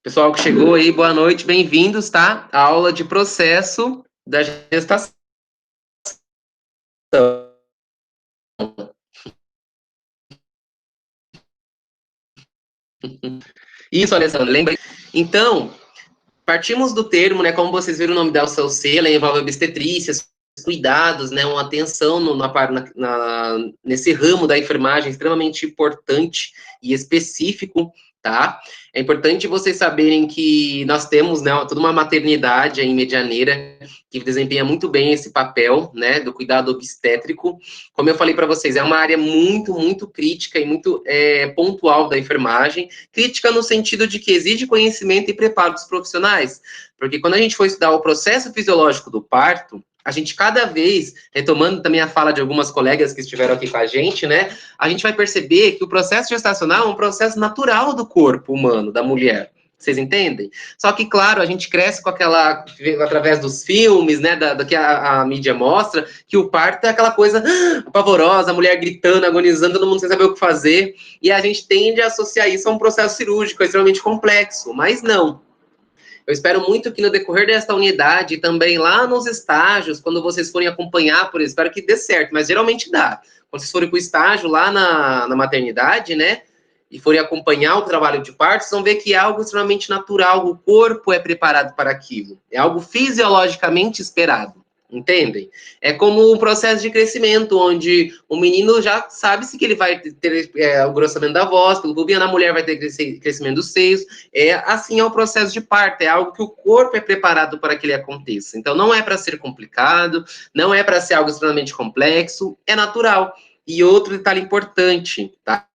Pessoal que chegou aí, boa noite, bem-vindos, tá? A aula de processo da gestação. Isso, Alessandro, lembra? Então, partimos do termo, né? Como vocês viram o nome da UCLC, ela envolve obstetrícia, cuidados, né? Uma atenção nesse ramo da enfermagem extremamente importante e específico, tá? É importante vocês saberem que nós temos, né, toda uma maternidade aí em Medianeira que desempenha muito bem esse papel, né, do cuidado obstétrico. Como eu falei para vocês, é uma área muito, muito crítica e muito pontual da enfermagem. Crítica no sentido de que exige conhecimento e preparo dos profissionais, porque quando a gente for estudar o processo fisiológico do parto, a gente cada vez, retomando também a fala de algumas colegas que estiveram aqui com a gente, né, a gente vai perceber que o processo gestacional é um processo natural do corpo humano, da mulher. Vocês entendem? Só que, claro, a gente cresce com aquela, através dos filmes, né, da que a mídia mostra, que o parto é aquela coisa pavorosa, a mulher gritando, agonizando, todo mundo sem saber o que fazer, e a gente tende a associar isso a um processo cirúrgico extremamente complexo, mas não. Eu espero muito que no decorrer desta unidade, também lá nos estágios, quando vocês forem acompanhar, por isso, espero que dê certo, mas geralmente dá. Quando vocês forem para o estágio lá na maternidade, né, e forem acompanhar o trabalho de parto, vocês vão ver que é algo extremamente natural, o corpo é preparado para aquilo, é algo fisiologicamente esperado. Entendem? É como um processo de crescimento, onde o menino já sabe-se que ele vai ter o grossamento da voz, pelo pubiano, a mulher vai ter crescimento dos seios. Assim é o processo de parto, é algo que o corpo é preparado para que ele aconteça. Então, não é para ser complicado, não é para ser algo extremamente complexo, é natural. E outro detalhe importante, tá?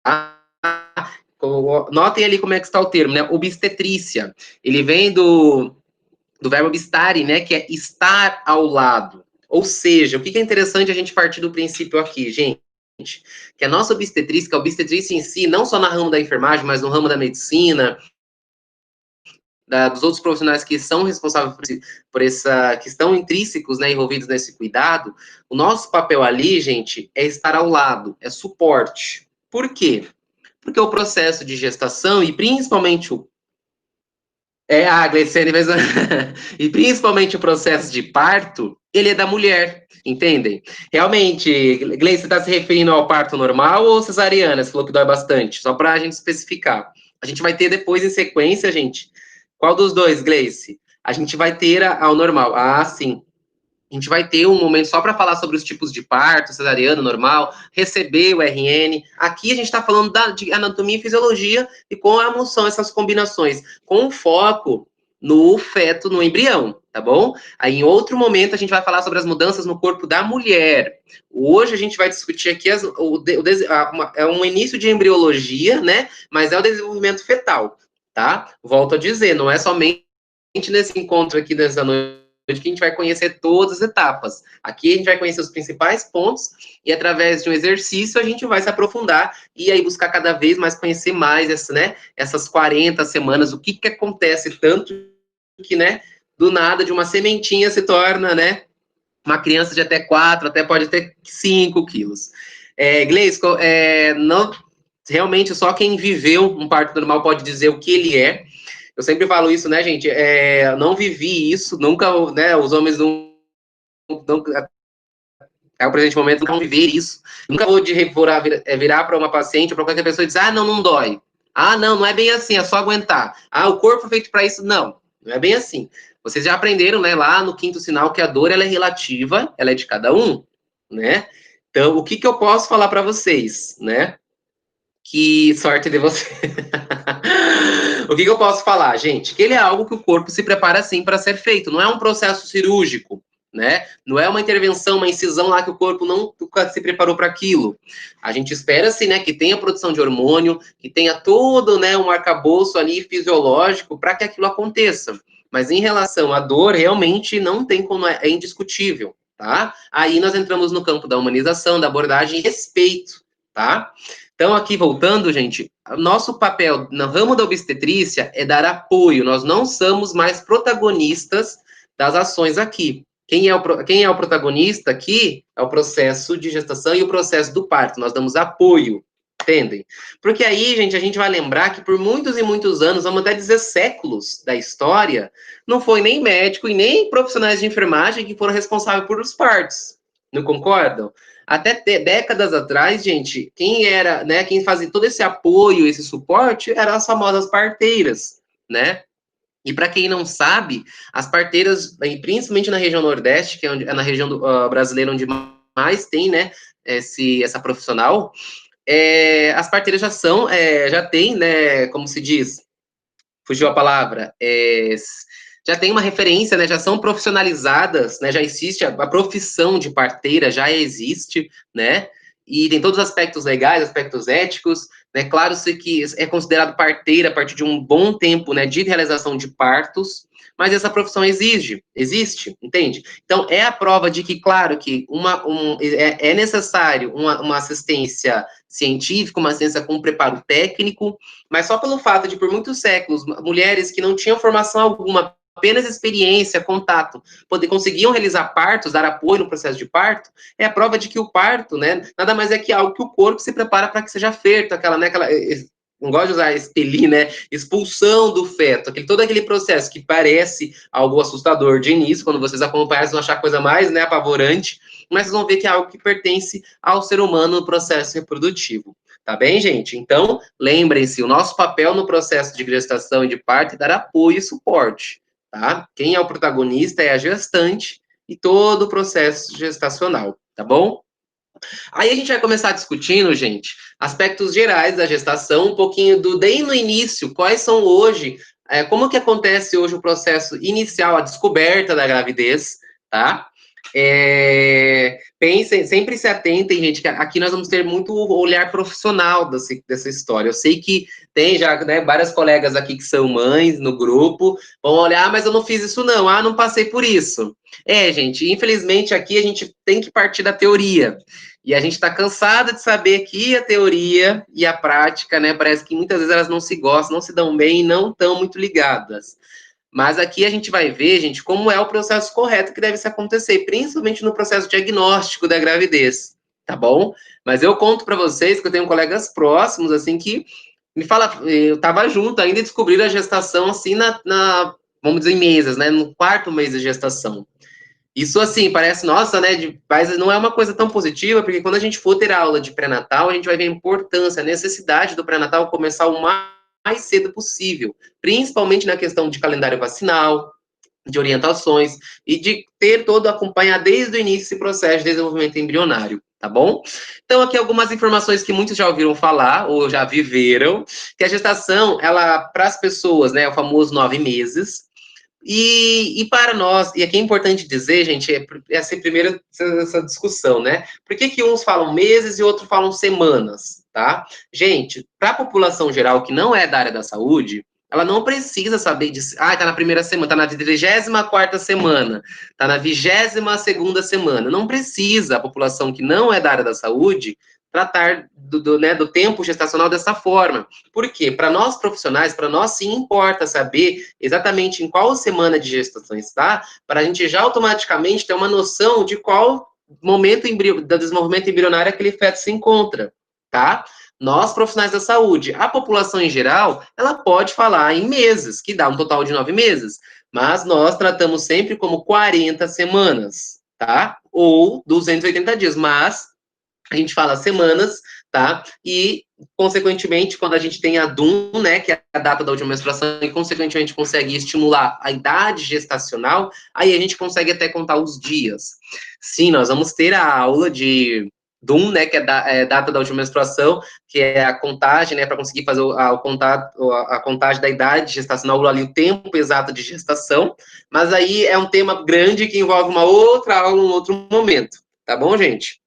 Notem ali como é que está o termo, né? Obstetrícia. Ele vem do verbo obstare, né, que é estar ao lado. Ou seja, o que é interessante a gente partir do princípio aqui, gente? Que a nossa obstetrícia, a obstetrícia em si, não só no ramo da enfermagem, mas no ramo da medicina, dos outros profissionais que são responsáveis por essa, que estão intrínsecos, né, envolvidos nesse cuidado, o nosso papel ali, gente, é estar ao lado, é suporte. Por quê? Porque o processo de gestação, e principalmente a Gleiciane fez... E principalmente o processo de parto, ele é da mulher, entendem? Realmente, Gleice, você está se referindo ao parto normal ou cesariana? Você falou que dói bastante, só para a gente especificar. A gente vai ter depois, em sequência, gente, qual dos dois, Gleice? A gente vai ter ao normal. Ah, sim. A gente vai ter um momento só para falar sobre os tipos de parto, cesariano, normal, receber o RN. Aqui a gente está falando de anatomia e fisiologia e como são essas combinações, com foco no feto, no embrião, tá bom? Aí em outro momento a gente vai falar sobre as mudanças no corpo da mulher. Hoje a gente vai discutir aqui é um início de embriologia, né? Mas é o desenvolvimento fetal, tá? Volto a dizer, não é somente nesse encontro aqui dessa noite que a gente vai conhecer todas as etapas. Aqui a gente vai conhecer os principais pontos e através de um exercício a gente vai se aprofundar e aí buscar cada vez mais conhecer mais essas 40 semanas, o que acontece tanto que, né, do nada de uma sementinha se torna, né, uma criança de até 4, até pode ter 5 quilos. Gleice, não, realmente só quem viveu um parto normal pode dizer o que ele é. Eu sempre falo isso, né, gente? Não vivi isso, nunca, né? Os homens não até o presente momento não viver isso. Nunca vou virar para uma paciente ou para qualquer pessoa e dizer, não, não dói. Ah, não, não é bem assim, é só aguentar. Ah, o corpo é feito para isso. Não, não é bem assim. Vocês já aprenderam, né, lá no quinto sinal que a dor ela é relativa, ela é de cada um, né? Então, o que eu posso falar para vocês, né? Que sorte de você. O que eu posso falar, gente? Que ele é algo que o corpo se prepara assim para ser feito. Não é um processo cirúrgico, né? Não é uma intervenção, uma incisão lá que o corpo não se preparou para aquilo. A gente espera, assim, né, que tenha produção de hormônio, que tenha todo, né, um arcabouço ali fisiológico para que aquilo aconteça. Mas em relação à dor, realmente não tem como, é indiscutível, tá? Aí nós entramos no campo da humanização, da abordagem e respeito, tá? Então, aqui voltando, gente, nosso papel no ramo da obstetrícia é dar apoio, nós não somos mais protagonistas das ações aqui. Quem é o protagonista aqui é o processo de gestação e o processo do parto, nós damos apoio, Entendem? Porque aí, gente, a gente vai lembrar que por muitos e muitos anos, vamos até dizer séculos da história, não foi nem médico e nem profissionais de enfermagem que foram responsáveis por os partos. Não concordam? Até décadas atrás, gente, quem era, né, quem fazia todo esse apoio, esse suporte, eram as famosas parteiras, né? E para quem não sabe, as parteiras, principalmente na região Nordeste, que é, é na região brasileira onde mais tem, né, essa profissional, as parteiras já são, já tem, né, como se diz, fugiu a palavra, já tem uma referência, né, já são profissionalizadas, né, já existe a profissão de parteira, já existe, né, e tem todos os aspectos legais, aspectos éticos, né, claro que é considerado parteira a partir de um bom tempo, né, de realização de partos, mas essa profissão existe, entende? Então, é a prova de que, claro, que é necessário uma assistência científica, uma ciência com preparo técnico, mas só pelo fato de, por muitos séculos, mulheres que não tinham formação alguma, apenas experiência, contato, conseguiam realizar partos, dar apoio no processo de parto, é a prova de que o parto, né, nada mais é que algo que o corpo se prepara para que seja feito, não gosto de usar expelir, né, expulsão do feto, todo aquele processo que parece algo assustador de início, quando vocês acompanham, vocês vão achar a coisa mais, né, apavorante, mas vocês vão ver que é algo que pertence ao ser humano no processo reprodutivo. Tá bem, gente? Então, lembrem-se, o nosso papel no processo de gestação e de parto é dar apoio e suporte, tá? Quem é o protagonista é a gestante e todo o processo gestacional, tá bom? Aí a gente vai começar discutindo, gente, aspectos gerais da gestação, um pouquinho desde no início, quais são hoje, como que acontece hoje o processo inicial, a descoberta da gravidez, tá? Pensem, sempre se atentem, gente, que aqui nós vamos ter muito olhar profissional dessa história. Eu sei que tem já, né, várias colegas aqui que são mães no grupo, vão olhar, mas eu não fiz isso não, não passei por isso. Gente, infelizmente aqui a gente tem que partir da teoria. E a gente está cansada de saber que a teoria e a prática, né, parece que muitas vezes elas não se gostam, não se dão bem e não estão muito ligadas. Mas aqui a gente vai ver, gente, como é o processo correto que deve se acontecer, principalmente no processo diagnóstico da gravidez, tá bom? Mas eu conto para vocês que eu tenho colegas próximos, assim, que me fala, eu estava junto ainda e descobriram a gestação, assim, vamos dizer, em meses, né, no quarto mês de gestação. Isso, assim, parece, nossa, né, mas não é uma coisa tão positiva, porque quando a gente for ter aula de pré-natal, a gente vai ver a importância, a necessidade do pré-natal começar o mais cedo possível, principalmente na questão de calendário vacinal, de orientações, e de ter todo, acompanhar desde o início esse processo de desenvolvimento embrionário, tá bom? Então, aqui algumas informações que muitos já ouviram falar, ou já viveram, que a gestação, ela, para as pessoas, né, é o famoso 9 meses, e para nós, e aqui é importante dizer, gente, essa primeira essa discussão, né? Por que uns falam meses e outros falam semanas, tá? Gente, para a população geral que não é da área da saúde, ela não precisa saber de, tá na primeira semana, tá na 24ª semana, tá na 22ª semana. Não precisa a população que não é da área da saúde tratar do tempo gestacional dessa forma. Por quê? Para nós profissionais, para nós sim importa saber exatamente em qual semana de gestação está, para a gente já automaticamente ter uma noção de qual momento do desenvolvimento embrionário aquele feto se encontra, tá? Nós, profissionais da saúde, a população em geral, ela pode falar em meses, que dá um total de 9 meses, mas nós tratamos sempre como 40 semanas, tá? Ou 280 dias, mas a gente fala semanas, tá? E, consequentemente, quando a gente tem a DUM, né, que é a data da última menstruação, e, consequentemente, consegue estimular a idade gestacional, aí a gente consegue até contar os dias. Sim, nós vamos ter a aula de DUM, né, que é data da última menstruação, que é a contagem, né, para conseguir fazer a contagem da idade gestacional, ali o tempo exato de gestação, mas aí é um tema grande que envolve uma outra aula, um outro momento, tá bom, gente?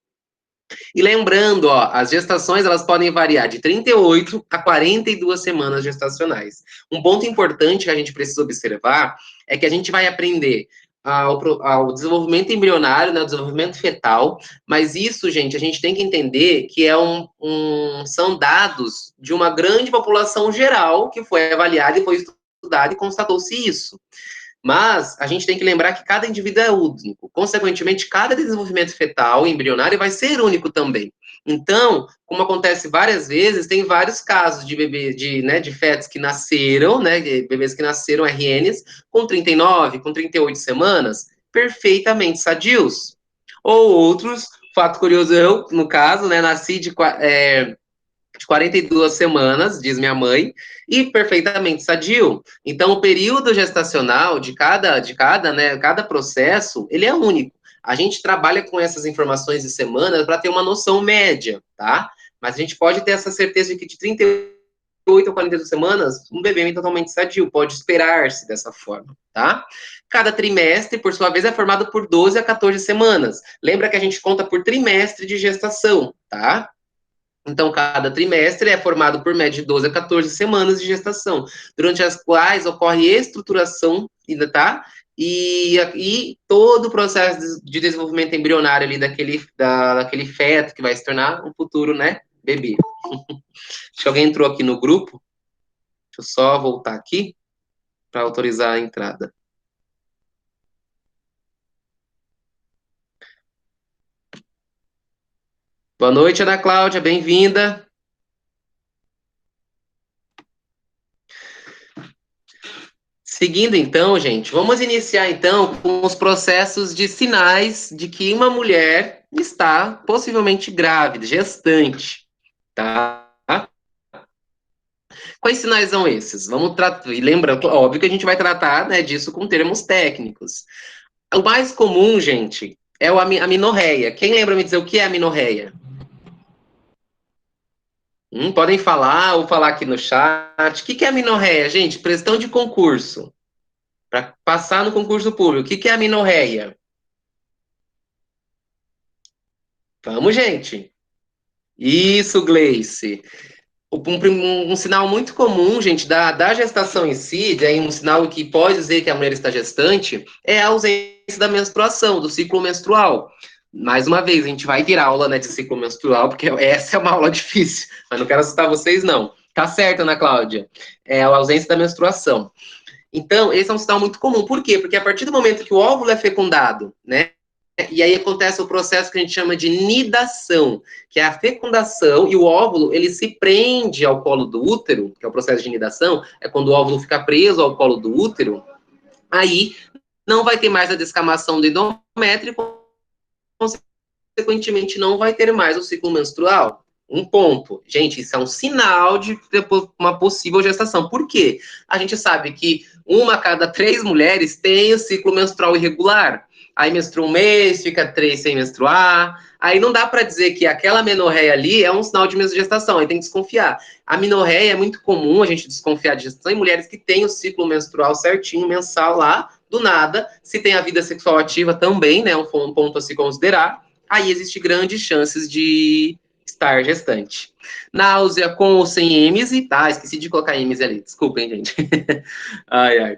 E lembrando, as gestações elas podem variar de 38 a 42 semanas gestacionais. Um ponto importante que a gente precisa observar é que a gente vai aprender ao desenvolvimento embrionário, né, ao desenvolvimento fetal, mas isso, gente, a gente tem que entender que são dados de uma grande população geral que foi avaliada e foi estudada e constatou-se isso. Mas a gente tem que lembrar que cada indivíduo é único. Consequentemente, cada desenvolvimento fetal, embrionário, vai ser único também. Então, como acontece várias vezes, tem vários casos de bebês, de fetos que nasceram, né, bebês que nasceram RNs, com 39, com 38 semanas, perfeitamente sadios. Ou outros, fato curioso, eu, no caso, né, nasci de 42 semanas, diz minha mãe, e perfeitamente sadio. Então, o período gestacional cada processo, ele é único. A gente trabalha com essas informações de semanas para ter uma noção média, tá? Mas a gente pode ter essa certeza de que de 38 a 42 semanas, um bebê é totalmente sadio, pode esperar-se dessa forma, tá? Cada trimestre, por sua vez, é formado por 12 a 14 semanas. Lembra que a gente conta por trimestre de gestação, tá? Então, cada trimestre é formado por média de 12 a 14 semanas de gestação, durante as quais ocorre estruturação, tá? E todo o processo de desenvolvimento embrionário ali daquele feto que vai se tornar um futuro, né, bebê. Acho que alguém entrou aqui no grupo. Deixa eu só voltar aqui para autorizar a entrada. Boa noite, Ana Cláudia, bem-vinda. Seguindo então, gente, vamos iniciar então com os processos de sinais de que uma mulher está possivelmente grávida, gestante, tá? Quais sinais são esses? Vamos tratar, e lembra, óbvio que a gente vai tratar, né, disso com termos técnicos. O mais comum, gente, é a amenorreia. Quem lembra me dizer o que é amenorreia? Podem falar ou falar aqui no chat. O que é amenorreia, gente? Questão de concurso. Para passar no concurso público. O que é amenorreia? Vamos, gente. Isso, Gleice. Um sinal muito comum, gente, da gestação em si, daí um sinal que pode dizer que a mulher está gestante, é a ausência da menstruação, do ciclo menstrual. Mais uma vez, a gente vai ter aula, né, de ciclo menstrual, porque essa é uma aula difícil, mas não quero assustar vocês, não. Tá certo, Ana Cláudia? É a ausência da menstruação. Então, esse é um sinal muito comum. Por quê? Porque a partir do momento que o óvulo é fecundado, né, e aí acontece o processo que a gente chama de nidação, que é a fecundação, e o óvulo, ele se prende ao colo do útero, que é o processo de nidação, é quando o óvulo fica preso ao colo do útero, aí não vai ter mais a descamação do endométrio, consequentemente não vai ter mais o ciclo menstrual. Um ponto. Gente, isso é um sinal de uma possível gestação. Por quê? A gente sabe que uma a cada 3 mulheres tem o ciclo menstrual irregular. Aí menstrua um mês, fica 3 sem menstruar. Aí não dá para dizer que aquela menorreia ali é um sinal de gestação. Aí tem que desconfiar. A menorreia é muito comum a gente desconfiar de gestação em mulheres que têm o ciclo menstrual certinho, mensal lá, do nada. Se tem a vida sexual ativa também, né? Um ponto a se considerar. Aí existe grandes chances de estar gestante. Náusea com ou sem êmese, tá? Esqueci de colocar êmese ali, desculpem, gente. Ai, ai.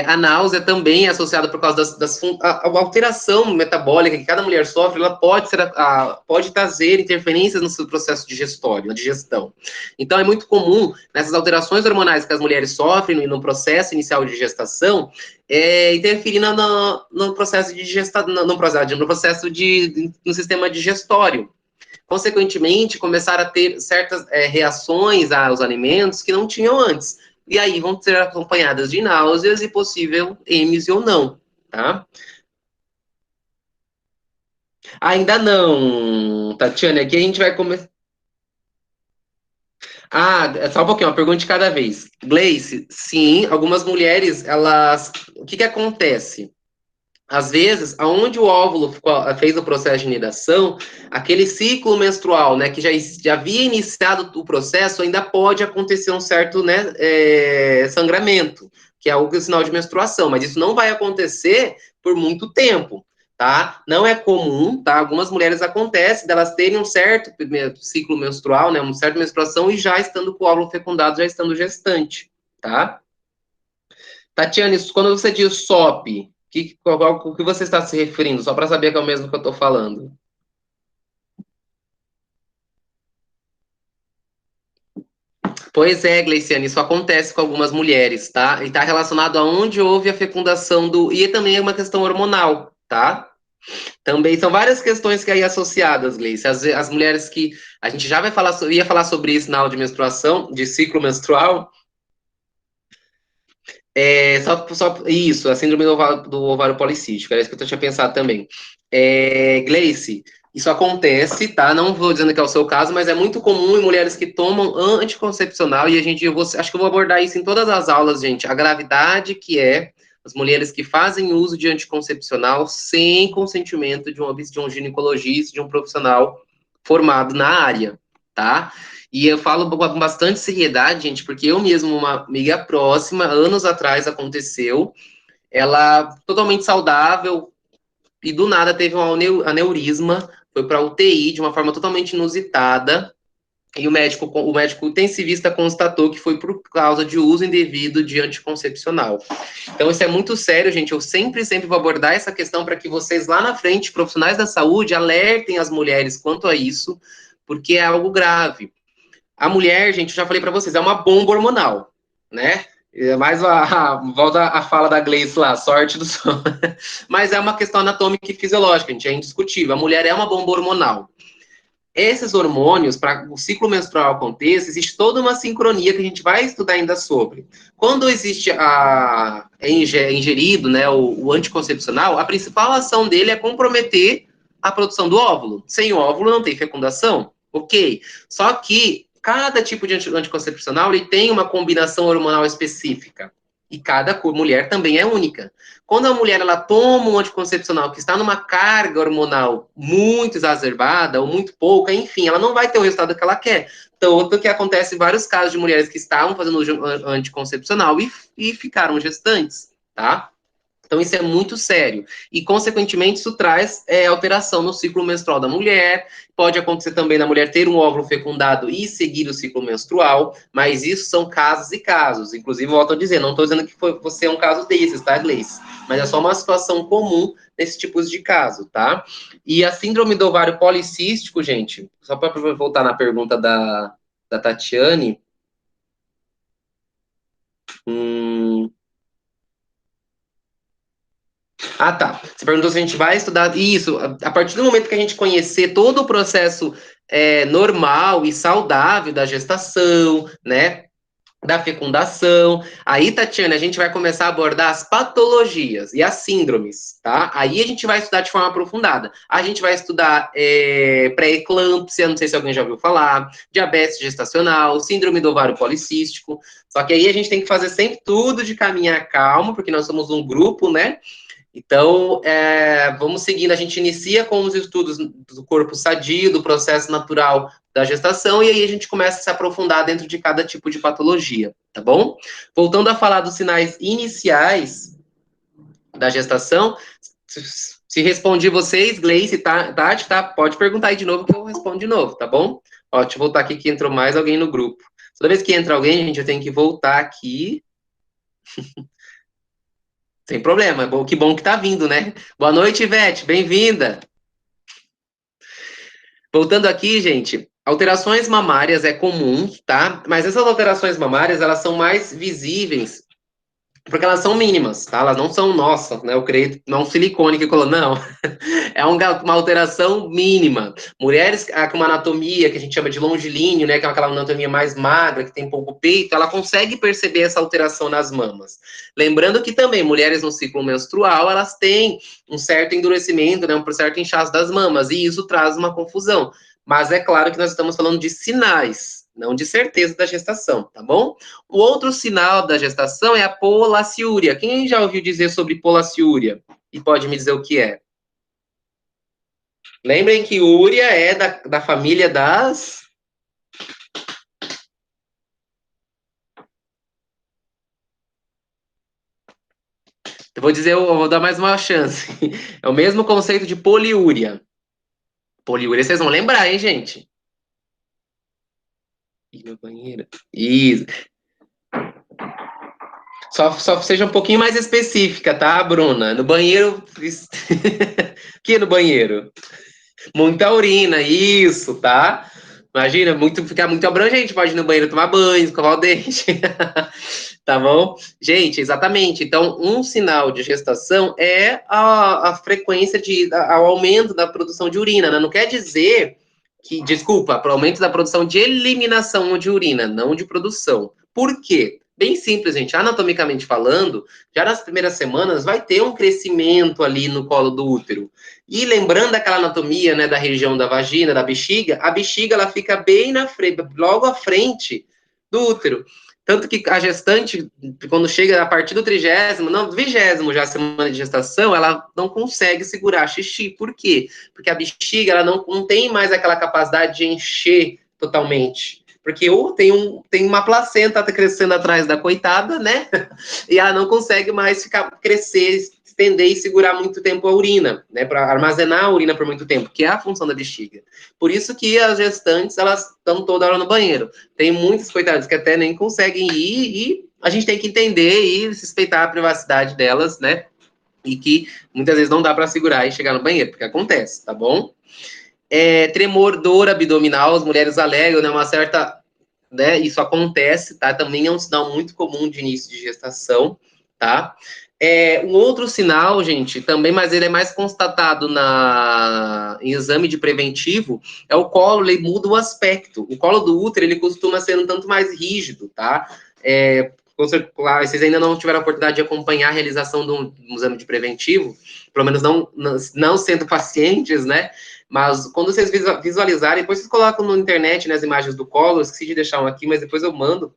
A náusea também é associada por causa a alteração metabólica que cada mulher sofre, ela pode trazer interferências no seu processo digestório, na digestão. Então, é muito comum, nessas alterações hormonais que as mulheres sofrem no processo inicial de gestação, interferir no processo de digestão, no sistema digestório. Consequentemente, começaram a ter certas reações aos alimentos que não tinham antes. E aí vão ser acompanhadas de náuseas e possível êmese ou não, tá? Ainda não, Tatiana, aqui a gente vai começar. Ah, só um pouquinho, uma pergunta de cada vez. Gleice, sim, algumas mulheres, elas. O que acontece? Às vezes, aonde o óvulo fez o processo de nidação, aquele ciclo menstrual, né, que já havia iniciado o processo, ainda pode acontecer um certo, né, sangramento, que é o sinal de menstruação, mas isso não vai acontecer por muito tempo, tá? Não é comum, tá? Algumas mulheres acontece delas terem um certo ciclo menstrual, né, uma certa menstruação e já estando com o óvulo fecundado, já estando gestante, tá? Tatiane, quando você diz SOP, o que você está se referindo? Só para saber que é o mesmo que eu estou falando. Pois é, Gleiciane, isso acontece com algumas mulheres, tá? E está relacionado a onde houve a fecundação do. E também é uma questão hormonal, tá? Também são várias questões que aí associadas, Gleice. As mulheres que a gente já vai falar, ia falar sobre isso na aula de menstruação, de ciclo menstrual. Isso, a síndrome do ovário policístico, era isso que eu tinha pensado também. Gleice, isso acontece, tá? Não vou dizendo que é o seu caso, mas é muito comum em mulheres que tomam anticoncepcional, e acho que eu vou abordar isso em todas as aulas, gente. A gravidade que é as mulheres que fazem uso de anticoncepcional sem consentimento de um ginecologista, de um profissional formado na área, tá? E eu falo com bastante seriedade, gente, porque eu mesmo, uma amiga próxima, anos atrás aconteceu, ela totalmente saudável e do nada teve um aneurisma, foi para UTI de uma forma totalmente inusitada. E o médico intensivista constatou que foi por causa de uso indevido de anticoncepcional. Então, isso é muito sério, gente. Eu sempre vou abordar essa questão para que vocês lá na frente, profissionais da saúde, alertem as mulheres quanto a isso, porque é algo grave. A mulher, gente, eu já falei para vocês, é uma bomba hormonal, né? Volta a fala da Gleice lá, sorte do som. Mas é uma questão anatômica e fisiológica, gente, é indiscutível. A mulher é uma bomba hormonal. Esses hormônios, para o ciclo menstrual aconteça, existe toda uma sincronia que a gente vai estudar ainda sobre. Quando existe ingerido, né, o anticoncepcional, a principal ação dele é comprometer a produção do óvulo. Sem óvulo não tem fecundação, ok? Só que cada tipo de anticoncepcional ele tem uma combinação hormonal específica. E cada mulher também é única. Quando a mulher ela toma um anticoncepcional que está numa carga hormonal muito exacerbada ou muito pouca, enfim, ela não vai ter o resultado que ela quer. Tanto que acontece vários casos de mulheres que estavam fazendo anticoncepcional e ficaram gestantes, tá? Então, isso é muito sério. E, consequentemente, isso traz alteração no ciclo menstrual da mulher. Pode acontecer também da mulher ter um óvulo fecundado e seguir o ciclo menstrual, mas isso são casos e casos. Inclusive, volto a dizer, não estou dizendo que você é um caso desses, tá, Gleice? Mas é só uma situação comum nesses tipos de caso, tá? E a síndrome do ovário policístico, gente, só para voltar na pergunta da Tatiane. Hum, Ah, tá. Você perguntou se a gente vai estudar isso. A partir do momento que a gente conhecer todo o processo normal e saudável da gestação, né? Da fecundação. Aí, Tatiana, a gente vai começar a abordar as patologias e as síndromes, tá? Aí a gente vai estudar de forma aprofundada. A gente vai estudar pré-eclâmpsia, não sei se alguém já ouviu falar, diabetes gestacional, síndrome do ovário policístico. Só que aí a gente tem que fazer sempre tudo de caminhar calmo, porque nós somos um grupo, né? Então, vamos seguindo. A gente inicia com os estudos do corpo sadio, do processo natural da gestação, e aí a gente começa a se aprofundar dentro de cada tipo de patologia, tá bom? Voltando a falar dos sinais iniciais da gestação, se respondi vocês, Gleice, Tati, tá? Pode perguntar aí de novo que eu respondo de novo, tá bom? Ó, deixa eu voltar aqui que entrou mais alguém no grupo. Toda vez que entra alguém, gente, eu tenho que voltar aqui. Sem problema, que bom que tá vindo, né? Boa noite, Ivete, bem-vinda. Voltando aqui, gente, alterações mamárias é comum, tá? Mas essas alterações mamárias, elas são mais visíveis porque elas são mínimas, tá? Elas não são, nossa, né? Eu creio, não é um silicone que colocou, não. É uma alteração mínima. Mulheres com uma anatomia que a gente chama de longilíneo, né? Que é aquela anatomia mais magra, que tem pouco peito, ela consegue perceber essa alteração nas mamas. Lembrando que também mulheres no ciclo menstrual, elas têm um certo endurecimento, né? Um certo inchaço das mamas, e isso traz uma confusão. Mas é claro que nós estamos falando de sinais, não de certeza da gestação, tá bom? O outro sinal da gestação é a polaciúria. Quem já ouviu dizer sobre polaciúria? E pode me dizer o que é? Lembrem que úria é da família das. Eu vou dar mais uma chance. É o mesmo conceito de poliúria. Poliúria, vocês vão lembrar, hein, gente? Ih, meu banheiro. Isso. Só seja um pouquinho mais específica, tá, Bruna? No banheiro. Que no banheiro? Muita urina, isso, tá? Imagina, ficar muito abrangente, pode ir no banheiro tomar banho, escovar o dente. Tá bom? Gente, exatamente. Então, um sinal de gestação é a frequência o aumento da produção de urina, né? Não quer dizer que, desculpa, para o aumento da produção de eliminação de urina, não de produção. Por quê? Bem simples, gente. Anatomicamente falando, já nas primeiras semanas vai ter um crescimento ali no colo do útero. E lembrando aquela anatomia, né, da região da vagina, da bexiga, a bexiga ela fica bem na frente, logo à frente do útero. Tanto que a gestante, quando chega a partir do 30º, não, 20º já semana de gestação, ela não consegue segurar xixi. Por quê? Porque a bexiga ela não tem mais aquela capacidade de encher totalmente. Porque ou tem uma placenta crescendo atrás da coitada, né? E ela não consegue mais crescer, estender e segurar muito tempo a urina, né? Para armazenar a urina por muito tempo, que é a função da bexiga. Por isso que as gestantes, elas estão toda hora no banheiro. Tem muitas coitadas que até nem conseguem ir e a gente tem que entender e respeitar a privacidade delas, né? E que muitas vezes não dá para segurar e chegar no banheiro, porque acontece, tá bom? Tremor, dor abdominal, as mulheres alegam, né? Uma certa, né? Isso acontece, tá? Também é um sinal muito comum de início de gestação, tá? Um outro sinal, gente, também, mas ele é mais constatado em exame de preventivo, é o colo, ele muda o aspecto. O colo do útero, ele costuma ser um tanto mais rígido, tá? Vocês ainda não tiveram a oportunidade de acompanhar a realização de um exame de preventivo, pelo menos não sendo pacientes, né? Mas quando vocês visualizarem, depois vocês colocam na internet, nas imagens do colo, eu esqueci de deixar um aqui, mas depois eu mando.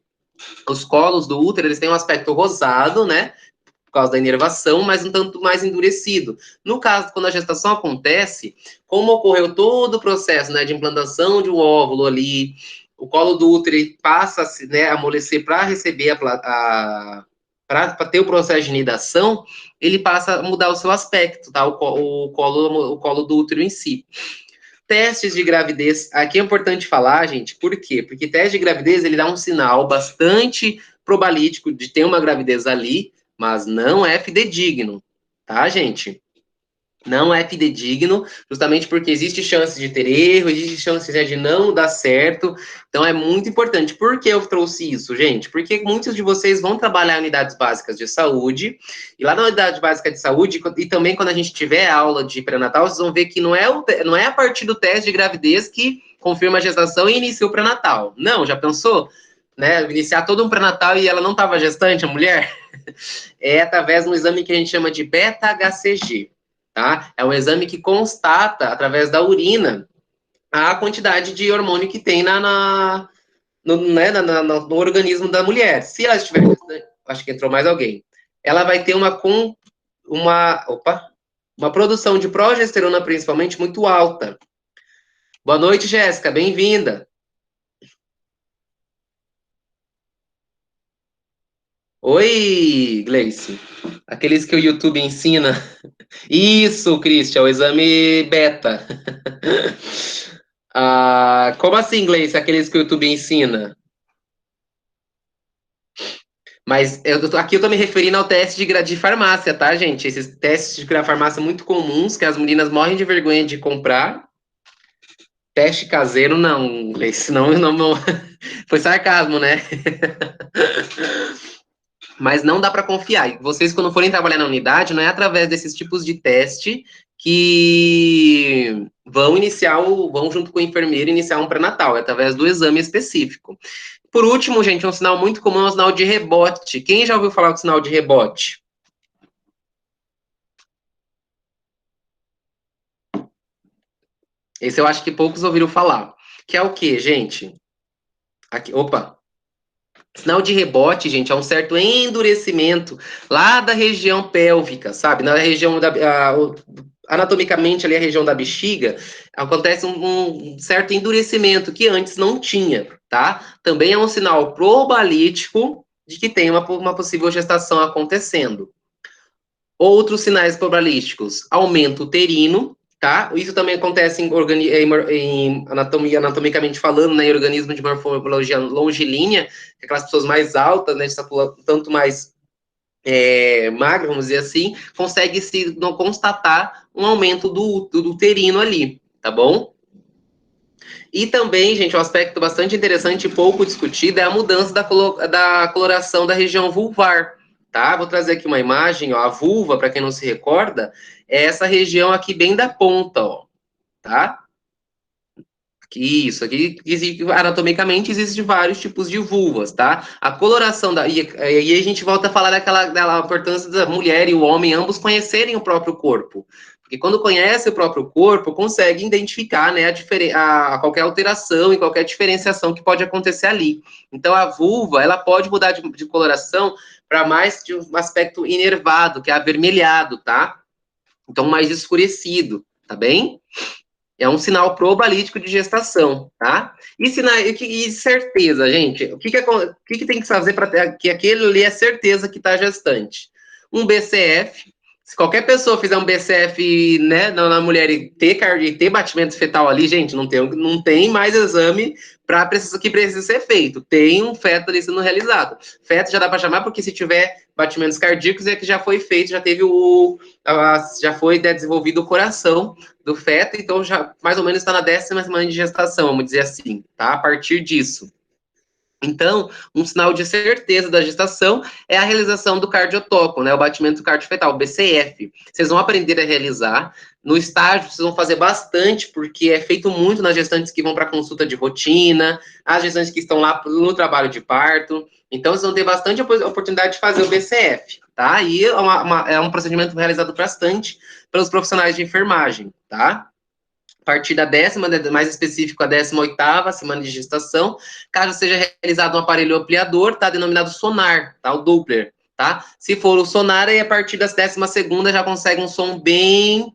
Os colos do útero, eles têm um aspecto rosado, né? Por causa da inervação, mas um tanto mais endurecido. No caso, quando a gestação acontece, como ocorreu todo o processo, né, de implantação de um óvulo ali, o colo do útero passa, né, a amolecer para receber para ter o processo de nidação, ele passa a mudar o seu aspecto, tá? O colo do útero em si. Testes de gravidez, aqui é importante falar, gente, por quê? Porque teste de gravidez, ele dá um sinal bastante probalítico de ter uma gravidez ali, mas não é fidedigno, tá, gente? Não é fidedigno, justamente porque existe chance de ter erro, existe chance de não dar certo. Então é muito importante. Por que eu trouxe isso, gente? Porque muitos de vocês vão trabalhar em unidades básicas de saúde, e lá na unidade básica de saúde, e também quando a gente tiver aula de pré-natal, vocês vão ver que não é a partir do teste de gravidez que confirma a gestação e inicia o pré-natal. Não, já pensou? Né, iniciar todo um pré-natal e ela não estava gestante, a mulher? É através de um exame que a gente chama de beta-HCG. Tá? É um exame que constata, através da urina, a quantidade de hormônio que tem no organismo da mulher. Se ela estiver... Acho que entrou mais alguém. Ela vai ter uma produção de progesterona, principalmente, muito alta. Boa noite, Jéssica. Bem-vinda. Oi, Gleice. Aqueles que o YouTube ensina. Isso, Christian, o exame beta. Como assim, inglês? Aqueles que o YouTube ensina? Mas aqui eu tô me referindo ao teste de farmácia, tá, gente? Esses testes de farmácia muito comuns, que as meninas morrem de vergonha de comprar. Teste caseiro, não, inglês. Não. Foi sarcasmo, né? Mas não dá para confiar. E vocês, quando forem trabalhar na unidade, não é através desses tipos de teste que vão junto com o enfermeiro iniciar um pré-natal, é através do exame específico. Por último, gente, um sinal muito comum é o sinal de rebote. Quem já ouviu falar do sinal de rebote? Esse eu acho que poucos ouviram falar. Que é o quê, gente? Aqui, opa. Sinal de rebote, gente, é um certo endurecimento lá da região pélvica, sabe? Na região anatomicamente ali a região da bexiga, acontece um certo endurecimento que antes não tinha, tá? Também é um sinal probalítico de que tem uma possível gestação acontecendo. Outros sinais probabilísticos, aumento uterino, tá? Isso também acontece em anatomicamente falando, né, em organismo de morfologia longilínea, que aquelas pessoas mais altas, né, tanto mais magras, vamos dizer assim, consegue se não constatar um aumento do uterino ali, tá bom? E também, gente, um aspecto bastante interessante e pouco discutido é a mudança da coloração da região vulvar, tá? Vou trazer aqui uma imagem, ó, a vulva, para quem não se recorda, é essa região aqui bem da ponta, ó, tá? Isso, aqui anatomicamente existem vários tipos de vulvas, tá? A coloração da. E a gente volta a falar daquela importância da mulher e o homem ambos conhecerem o próprio corpo. Porque quando conhece o próprio corpo, consegue identificar, né, a qualquer alteração e qualquer diferenciação que pode acontecer ali. Então a vulva, ela pode mudar de coloração para mais de um aspecto inervado, que é avermelhado, tá? Então mais escurecido, tá bem? É um sinal probalítico de gestação, tá? E certeza, gente. O que tem que fazer para que aquele ali é certeza que está gestante? Um BCF. Se qualquer pessoa fizer um BCF, né, na mulher e ter batimento fetal ali, gente, não tem mais exame que precisa ser feito. Tem um feto ali sendo realizado. Feto já dá para chamar, porque se tiver batimentos cardíacos é que já foi feito, já foi desenvolvido o coração do feto, então já mais ou menos está na 10ª semana de gestação, vamos dizer assim, tá? A partir disso. Então, um sinal de certeza da gestação é a realização do cardiotoco, né? O batimento cardiofetal, o BCF. Vocês vão aprender a realizar. No estágio, vocês vão fazer bastante, porque é feito muito nas gestantes que vão para consulta de rotina, as gestantes que estão lá no trabalho de parto. Então, vocês vão ter bastante oportunidade de fazer o BCF, tá? E é um procedimento realizado bastante pelos profissionais de enfermagem, tá? A partir da 10ª, mais específico, a 18ª semana de gestação, caso seja realizado um aparelho ampliador, tá denominado sonar, tá? O Doppler, tá? Se for o sonar, aí a partir das 12ª já consegue um som bem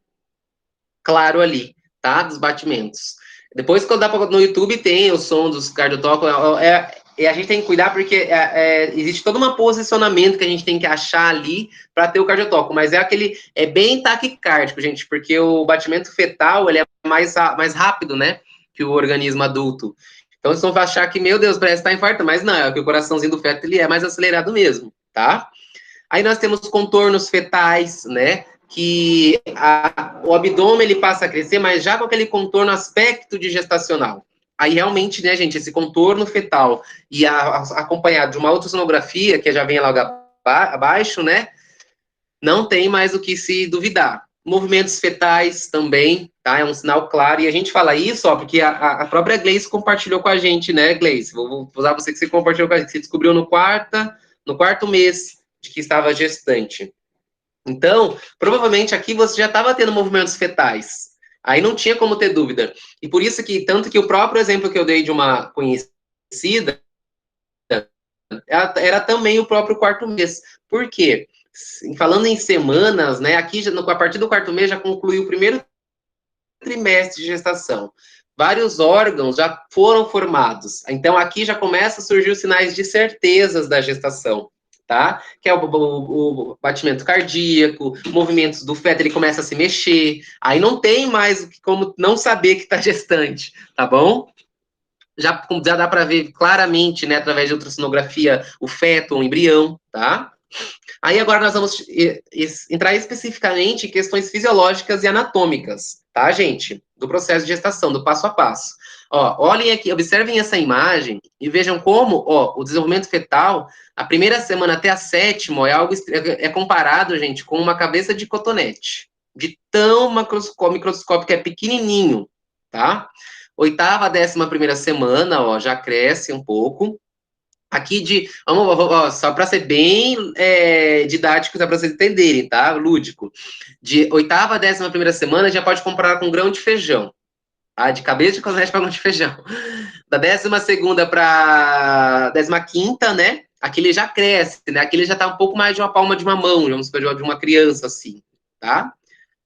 claro ali, tá? Dos batimentos. Depois, quando dá pra, no YouTube, tem o som dos cardiotocos, e a gente tem que cuidar porque existe todo um posicionamento que a gente tem que achar ali para ter o cardiotoco, mas é bem taquicárdico, gente, porque o batimento fetal, ele é mais rápido, né, que o organismo adulto. Então, vocês vão achar que, meu Deus, parece estar infarto, mas não, é que o coraçãozinho do feto, ele é mais acelerado mesmo, tá? Aí nós temos contornos fetais, né, que o abdômen ele passa a crescer, mas já com aquele contorno aspecto de gestacional. Aí realmente, né, gente, esse contorno fetal e acompanhado de uma ultrassonografia, que já vem logo abaixo, né, não tem mais o que se duvidar. Movimentos fetais também, tá? É um sinal claro. E a gente fala isso, ó, porque a própria Gleice compartilhou com a gente, né, Gleice? Vou usar você que você compartilhou com a gente, que você descobriu no quarto mês de que estava gestante. Então, provavelmente aqui você já estava tendo movimentos fetais. Aí não tinha como ter dúvida. E por isso que, tanto que o próprio exemplo que eu dei de uma conhecida, era também o próprio quarto mês. Por quê? Falando em semanas, né? Aqui, a partir do quarto mês, já conclui o primeiro trimestre de gestação. Vários órgãos já foram formados. Então, aqui já começa a surgir os sinais de certezas da gestação, tá? Que é o batimento cardíaco, movimentos do feto, ele começa a se mexer. Aí não tem mais como não saber que está gestante, tá bom? Já dá para ver claramente, né, através de ultrassonografia, o feto, o embrião, tá? Aí agora nós vamos entrar especificamente em questões fisiológicas e anatômicas, tá, gente? Do processo de gestação, do passo a passo. Ó, olhem aqui, observem essa imagem e vejam como, ó, o desenvolvimento fetal, a primeira semana até a 7ª, é comparado, gente, com uma cabeça de cotonete. De tão microscópio que é pequenininho, tá? 8ª a 11ª semana, ó, já cresce um pouco. Aqui só para ser bem didático, só para vocês entenderem, tá? Lúdico. De 8ª a 11ª semana, já pode comparar com grão de feijão. Tá? De cabeça de cotonete para grão de feijão. Da 12ª para 15ª, né? Aqui ele já cresce, né? Aqui ele já tá um pouco mais de uma palma de uma mão, vamos supor, de uma criança, assim, tá?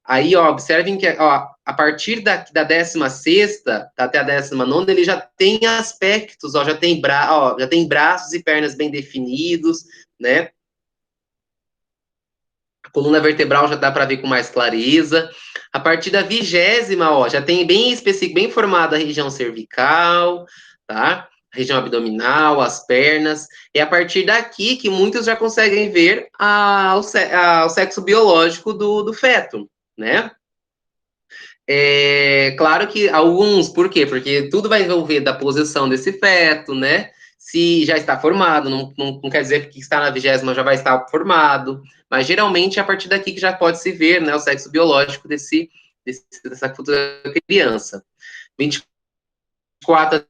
Aí, ó, observem que ó, a partir da 16ª até a 19ª, ele já tem aspectos, ó, já tem braços e pernas bem definidos, né? A coluna vertebral já dá para ver com mais clareza. A partir da 20ª, ó, já tem bem específico, bem formada a região cervical, tá? A região abdominal, as pernas. É a partir daqui que muitos já conseguem ver o sexo biológico do feto, né? Claro que alguns, por quê? Porque tudo vai envolver da posição desse feto, né? Se já está formado, não quer dizer que está na 20ª já vai estar formado, mas geralmente é a partir daqui que já pode se ver, né, o sexo biológico dessa futura criança. 24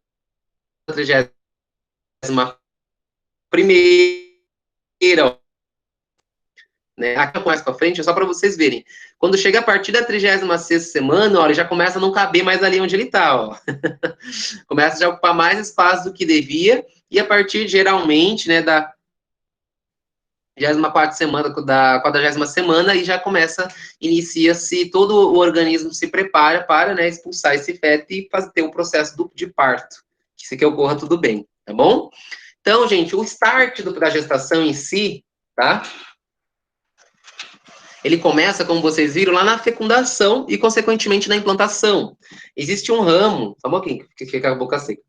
a 31ª, né? Aqui mais para frente é só para vocês verem. Quando chega a partir da 36ª semana, ó, ele já começa a não caber mais ali onde ele está, ó. Começa já a ocupar mais espaço do que devia, e a partir, geralmente, né, da 24ª semana, da 40ª semana, e já inicia-se, todo o organismo se prepara para, né, expulsar esse feto e ter o processo de parto, que ocorra tudo bem, tá bom? Então, gente, o start da gestação em si, tá? Ele começa, como vocês viram, lá na fecundação e, consequentemente, na implantação. Existe um ramo, só um pouquinho, que fica a boca seca.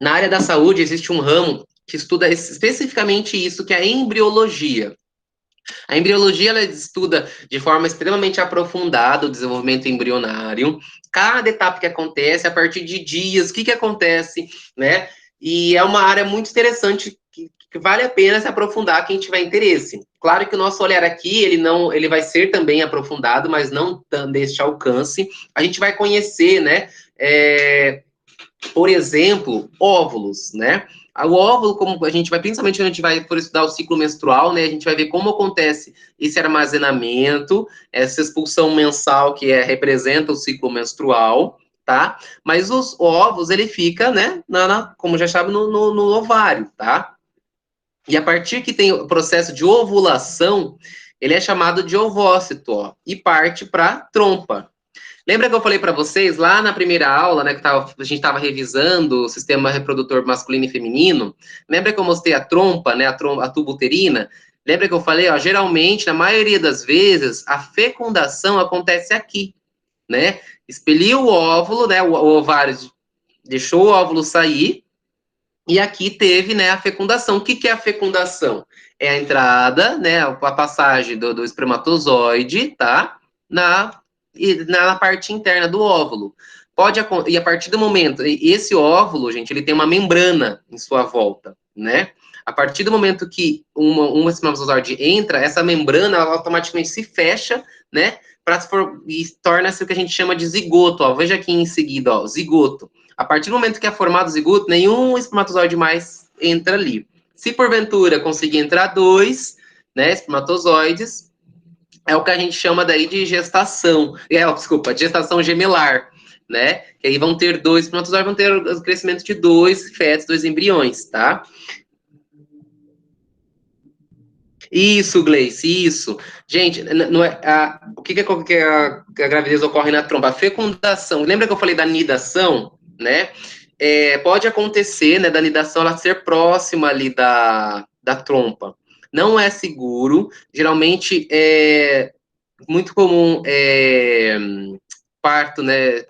Na área da saúde, existe um ramo que estuda especificamente isso, que é a embriologia. A embriologia, ela estuda de forma extremamente aprofundada o desenvolvimento embrionário, cada etapa que acontece, a partir de dias, o que acontece, né? E é uma área muito interessante que vale a pena se aprofundar quem tiver interesse. Claro que o nosso olhar aqui, ele vai ser também aprofundado, mas não deste alcance. A gente vai conhecer, né? Por exemplo, óvulos, né? O óvulo, como a gente vai, principalmente quando a gente vai por estudar o ciclo menstrual, né? A gente vai ver como acontece esse armazenamento, essa expulsão mensal que representa o ciclo menstrual, tá? Mas os ovos, ele fica, né? Como já sabe, no ovário, tá? E a partir que tem o processo de ovulação, ele é chamado de ovócito, ó, e parte para trompa. Lembra que eu falei para vocês lá na primeira aula, né, que a gente estava revisando o sistema reprodutor masculino e feminino? Lembra que eu mostrei a trompa, né, a tuba uterina? Lembra que eu falei, ó, geralmente, na maioria das vezes, a fecundação acontece aqui, né? Expeliu o óvulo, né, o ovário deixou o óvulo sair, e aqui teve, né, a fecundação. O que é a fecundação? É a entrada, né, a passagem do espermatozoide, tá? Na parte interna do óvulo. E a partir do momento, esse óvulo, gente, ele tem uma membrana em sua volta, né? A partir do momento que um espermatozoide entra, essa membrana ela automaticamente se fecha, né? E torna-se o que a gente chama de zigoto. Ó. Veja aqui em seguida, ó, zigoto. A partir do momento que é formado o zigoto, nenhum espermatozoide mais entra ali. Se porventura conseguir entrar dois, né, espermatozoides, é o que a gente chama daí de gestação. Desculpa, gestação gemelar, né? Que aí vão ter dois espermatozoides, vão ter o crescimento de dois fetos, dois embriões, tá? Isso, Gleice, isso. Gente, não é, o que a gravidez ocorre na trompa? A fecundação. Lembra que eu falei da nidação, né? Pode acontecer, né, da nidação ela ser próxima ali da trompa. Não é seguro. Geralmente é muito comum parto, né?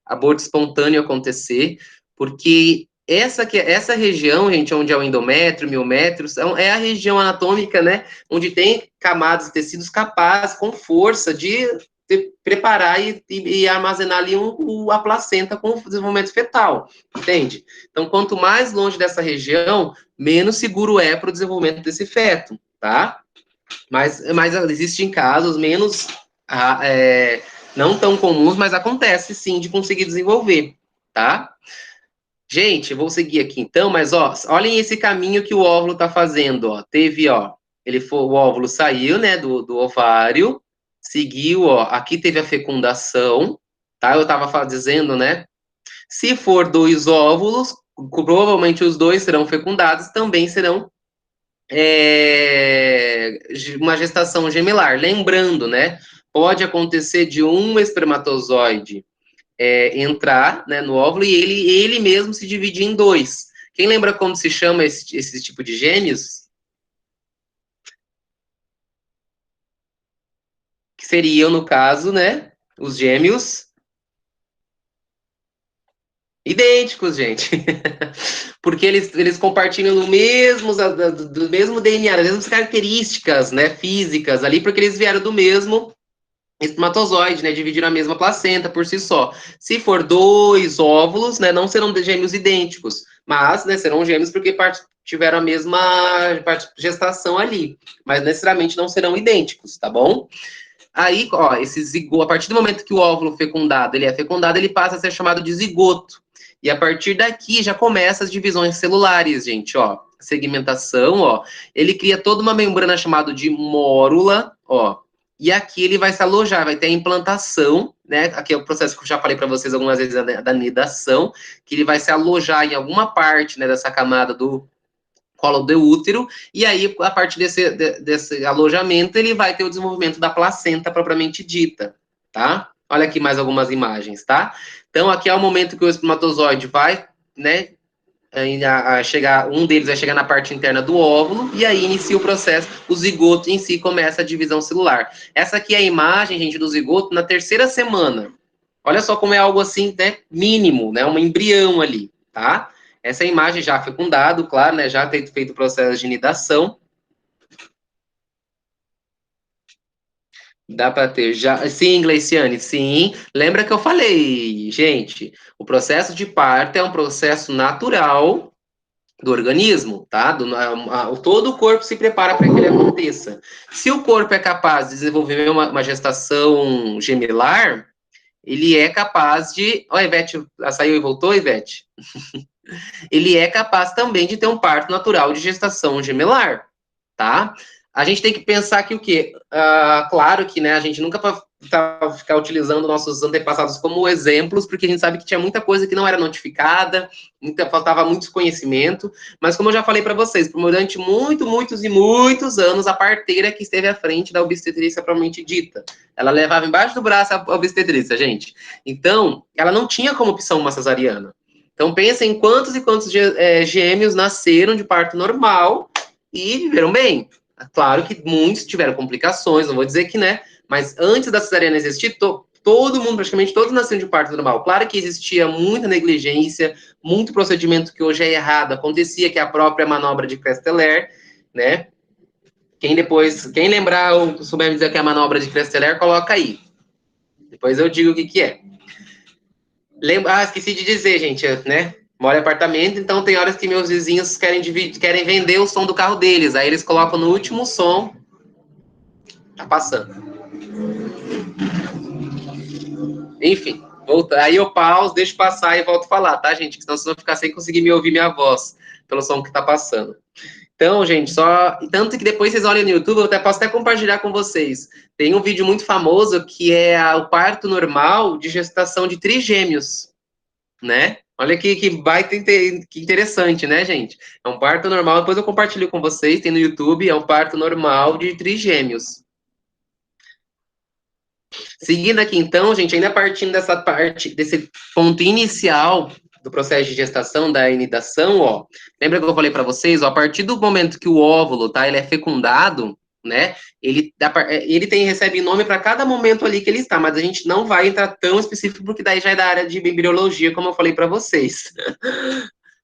Aborto espontâneo acontecer, porque essa região, gente, onde é o endométrio, miométrio, é a região anatômica, né, onde tem camadas e tecidos capazes, com força, de preparar e armazenar ali a placenta com o desenvolvimento fetal, entende? Então, quanto mais longe dessa região, menos seguro é para o desenvolvimento desse feto, tá? Mas existem casos menos, ah, é, não tão comuns, mas acontece sim de conseguir desenvolver, tá? Gente, vou seguir aqui então, mas ó, olhem esse caminho que o óvulo tá fazendo, ó. Teve, ó, o óvulo saiu, né, do ovário, seguiu, ó, aqui teve a fecundação, tá? Eu tava dizendo, né? Se for dois óvulos, provavelmente os dois serão fecundados, também serão uma gestação gemelar. Lembrando, né? Pode acontecer de um espermatozoide entrar, né, no óvulo e ele mesmo se dividir em dois. Quem lembra como se chama esse tipo de gêmeos? Que seriam, no caso, né, os gêmeos Idênticos, gente. Porque eles compartilham do mesmo DNA, das mesmas características, né, físicas ali, porque eles vieram do mesmo espermatozoide, né, dividiram a mesma placenta por si só. Se for dois óvulos, né, não serão gêmeos idênticos, mas, né, serão gêmeos porque tiveram a mesma gestação ali, mas necessariamente não serão idênticos, tá bom? Aí, ó, esse zigoto, a partir do momento que o óvulo fecundado, ele é fecundado, ele passa a ser chamado de zigoto. E a partir daqui já começa as divisões celulares, gente, ó. Segmentação, ó. Ele cria toda uma membrana chamada de mórula, ó. E aqui ele vai se alojar, vai ter a implantação, né? Aqui é o processo que eu já falei para vocês algumas vezes da nidação, que ele vai se alojar em alguma parte, né, dessa camada do colo do útero, e aí, a partir desse alojamento, ele vai ter o desenvolvimento da placenta propriamente dita, tá? Olha aqui mais algumas imagens, tá? Então, aqui é o momento que o espermatozoide vai, né, a chegar, um deles vai chegar na parte interna do óvulo, e aí inicia o processo, o zigoto em si começa a divisão celular. Essa aqui é a imagem, gente, do zigoto na terceira semana. Olha só como é algo assim, né, mínimo, né, um embrião ali, tá? Essa imagem já fecundado, claro, né, já tem feito o processo de nidação. Dá para ter já. Sim, Gleiciane, sim. Lembra que eu falei, gente, o processo de parto é um processo natural do organismo, tá? Todo o corpo se prepara para que ele aconteça. Se o corpo é capaz de desenvolver uma gestação gemelar, ele é capaz de. Ó, Ivete, saiu e voltou, Ivete? Ele é capaz também de ter um parto natural de gestação gemelar, tá? A gente tem que pensar que o quê? Claro que, né, a gente nunca pode ficar utilizando nossos antepassados como exemplos, porque a gente sabe que tinha muita coisa que não era notificada, faltava muito conhecimento, mas como eu já falei para vocês, durante muitos e muitos anos, a parteira que esteve à frente da obstetrícia propriamente dita, ela levava embaixo do braço a obstetrícia, gente. Então, ela não tinha como opção uma cesariana. Então, pensa em quantos e quantos gêmeos nasceram de parto normal e viveram bem. Claro que muitos tiveram complicações, não vou dizer que, né? Mas antes da cesariana existir, todo mundo, praticamente todos nasceram de parto normal. Claro que existia muita negligência, muito procedimento que hoje é errado. Acontecia que a própria manobra de Cresteler, né? Quem lembrar ou souber me dizer que é a manobra de Cresteler, coloca aí. Depois eu digo o que é. Esqueci de dizer, gente, né? Moro em apartamento, então tem horas que meus vizinhos querem vender o som do carro deles. Aí eles colocam no último som, tá passando. Enfim, aí eu pauso, deixo passar e volto a falar, tá, gente? Senão vocês vão ficar sem conseguir me ouvir minha voz pelo som que tá passando. Então, gente, tanto que depois vocês olhem no YouTube, posso até compartilhar com vocês. Tem um vídeo muito famoso que é o parto normal de gestação de trigêmeos, né? Olha que baita que interessante, né, gente? É um parto normal, depois eu compartilho com vocês, tem no YouTube, é um parto normal de trigêmeos. Seguindo aqui, então, gente, ainda partindo dessa parte, desse ponto inicial do processo de gestação, da inidação, ó, lembra que eu falei para vocês, ó, a partir do momento que o óvulo, tá, ele é fecundado, né, recebe nome para cada momento ali que ele está, mas a gente não vai entrar tão específico, porque daí já é da área de embriologia, como eu falei para vocês.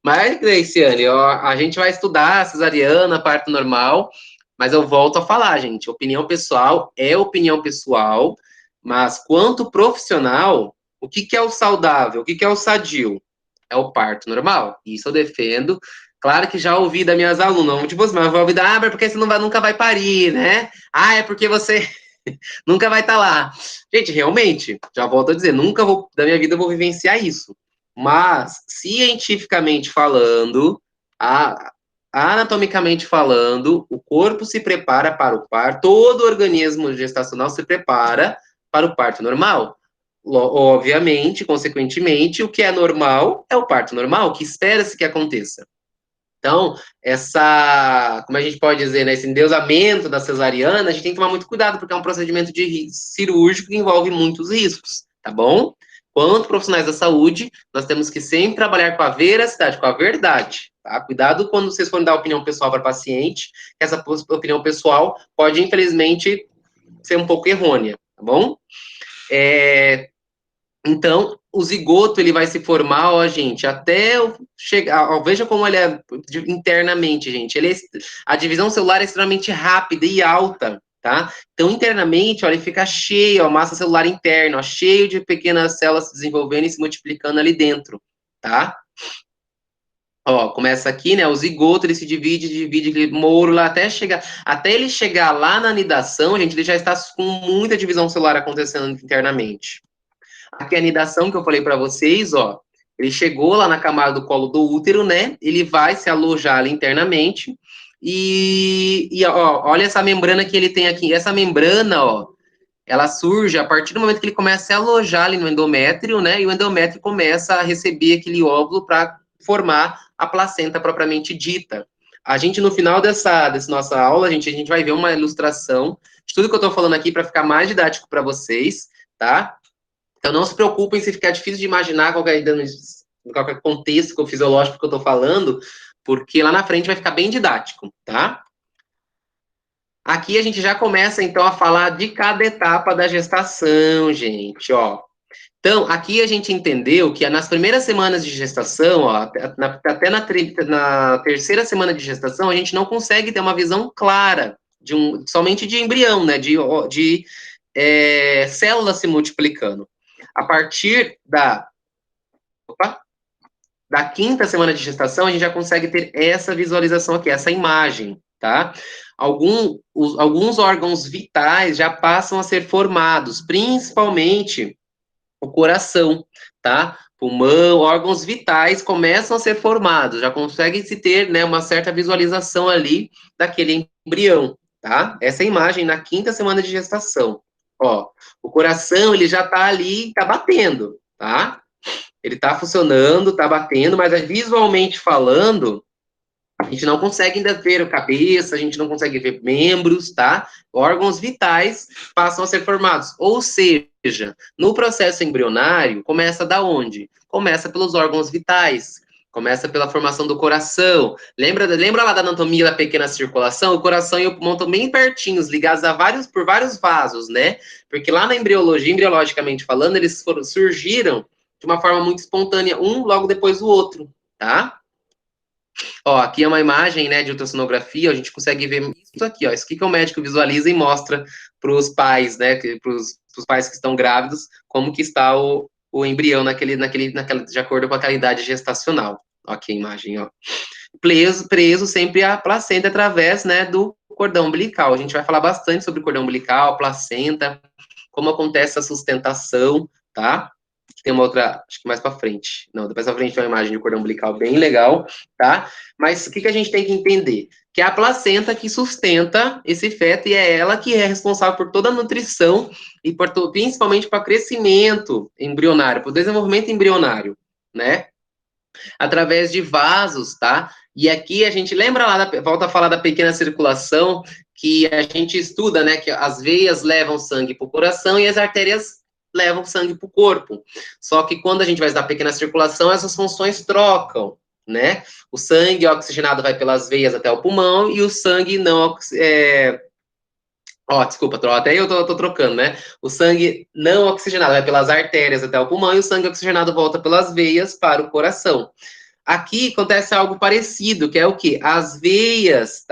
Mas, Graciane, ó, a gente vai estudar cesariana, parto normal, mas eu volto a falar, gente, opinião pessoal é opinião pessoal, mas quanto profissional, o que é o saudável, o que é o sadio? É o parto normal. Isso eu defendo. Claro que já ouvi das minhas alunas, tipo assim, mas vou ouvir, é porque você nunca vai parir, né? Ah, é porque você nunca vai estar lá. Gente, realmente, já volto a dizer, da minha vida eu vou vivenciar isso. Mas, cientificamente falando, anatomicamente falando, o corpo se prepara para o parto, todo organismo gestacional se prepara para o parto normal. Obviamente, consequentemente, o que é normal é o parto normal, o que espera-se que aconteça. Então, como a gente pode dizer, né, esse endeusamento da cesariana, a gente tem que tomar muito cuidado, porque é um procedimento cirúrgico que envolve muitos riscos, tá bom? Quanto profissionais da saúde, nós temos que sempre trabalhar com a veracidade, com a verdade, tá? Cuidado quando vocês forem dar opinião pessoal para paciente, que essa opinião pessoal pode, infelizmente, ser um pouco errônea, tá bom? Então, o zigoto, ele vai se formar, ó, gente, até chegar, ó, veja como ele é internamente, gente, a divisão celular é extremamente rápida e alta, tá? Então, internamente, ó, ele fica cheio, ó, massa celular interna, ó, cheio de pequenas células se desenvolvendo e se multiplicando ali dentro, tá? Ó, começa aqui, né? O zigoto, ele se divide aquele moro lá até ele chegar lá na anidação, gente, ele já está com muita divisão celular acontecendo internamente. Aqui a anidação que eu falei para vocês, ó, ele chegou lá na camada do colo do útero, né? Ele vai se alojar ali internamente e ó, olha essa membrana que ele tem aqui. Essa membrana, ó, ela surge a partir do momento que ele começa a se alojar ali no endométrio, né? E o endométrio começa a receber aquele óvulo para formar a placenta propriamente dita. A gente, no final dessa nossa aula, a gente vai ver uma ilustração de tudo que eu estou falando aqui para ficar mais didático para vocês, tá? Então, não se preocupem se ficar difícil de imaginar qualquer contexto fisiológico que eu estou falando, porque lá na frente vai ficar bem didático, tá? Aqui a gente já começa, então, a falar de cada etapa da gestação, gente, ó. Então, aqui a gente entendeu que nas primeiras semanas de gestação, ó, até na terceira semana de gestação, a gente não consegue ter uma visão clara somente de embrião, né, de células se multiplicando. A partir da quinta semana de gestação, a gente já consegue ter essa visualização aqui, essa imagem, tá? Alguns órgãos vitais já passam a ser formados, principalmente o coração, tá? Pulmão, órgãos vitais começam a ser formados, já consegue se ter, né, uma certa visualização ali daquele embrião, tá? Essa é a imagem na quinta semana de gestação. Ó, o coração, ele já tá ali, tá batendo, tá? Ele tá funcionando, tá batendo, mas visualmente falando, a gente não consegue ainda ver a cabeça, a gente não consegue ver membros, tá? Órgãos vitais passam a ser formados. Ou seja, no processo embrionário, começa da onde? Começa pelos órgãos vitais. Começa pela formação do coração. Lembra lá da anatomia da pequena circulação? O coração e o pulmão estão bem pertinhos, ligados por vários vasos, né? Porque lá na embriologia, embriologicamente falando, surgiram de uma forma muito espontânea, um logo depois do outro, tá? Ó, aqui é uma imagem, né, de ultrassonografia, a gente consegue ver isso aqui, ó, isso aqui que o médico visualiza e mostra para os pais, né, para os pais que estão grávidos, como que está o embrião de acordo com aquela idade gestacional. Ó, aqui a imagem, ó. Preso sempre a placenta através, né, do cordão umbilical. A gente vai falar bastante sobre cordão umbilical, placenta, como acontece a sustentação, tá? Tem uma outra, acho que mais para frente. Não, depois pra frente tem uma imagem de cordão umbilical bem legal, tá? Mas o que a gente tem que entender? Que é a placenta que sustenta esse feto e é ela que é responsável por toda a nutrição e principalmente para o crescimento embrionário, para o desenvolvimento embrionário, né? Através de vasos, tá? E aqui a gente lembra lá, volta a falar da pequena circulação, que a gente estuda, né? Que as veias levam sangue para o coração e as artérias levam sangue para o corpo. Só que quando a gente vai estudar pequena circulação, essas funções trocam, né? O sangue oxigenado vai pelas veias até o pulmão e o sangue não desculpa, até eu tô trocando, né? O sangue não oxigenado vai pelas artérias até o pulmão e o sangue oxigenado volta pelas veias para o coração. Aqui acontece algo parecido, que é o quê? As veias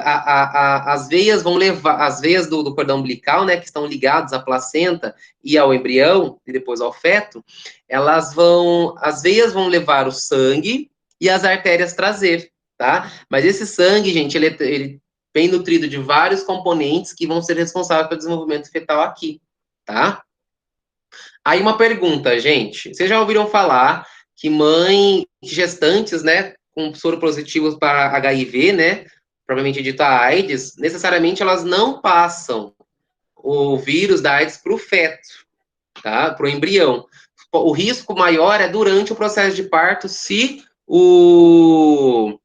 vão levar, as veias do cordão umbilical, né, que estão ligadas à placenta e ao embrião, e depois ao feto, as veias vão levar o sangue e as artérias trazer, tá? Mas esse sangue, gente, ele vem nutrido de vários componentes que vão ser responsáveis pelo desenvolvimento fetal aqui, tá? Aí uma pergunta, gente, vocês já ouviram falar que gestantes, né, com soro positivos para HIV, né, provavelmente dito a AIDS, necessariamente elas não passam o vírus da AIDS para o feto, tá, para o embrião. O risco maior é durante o processo de parto, se o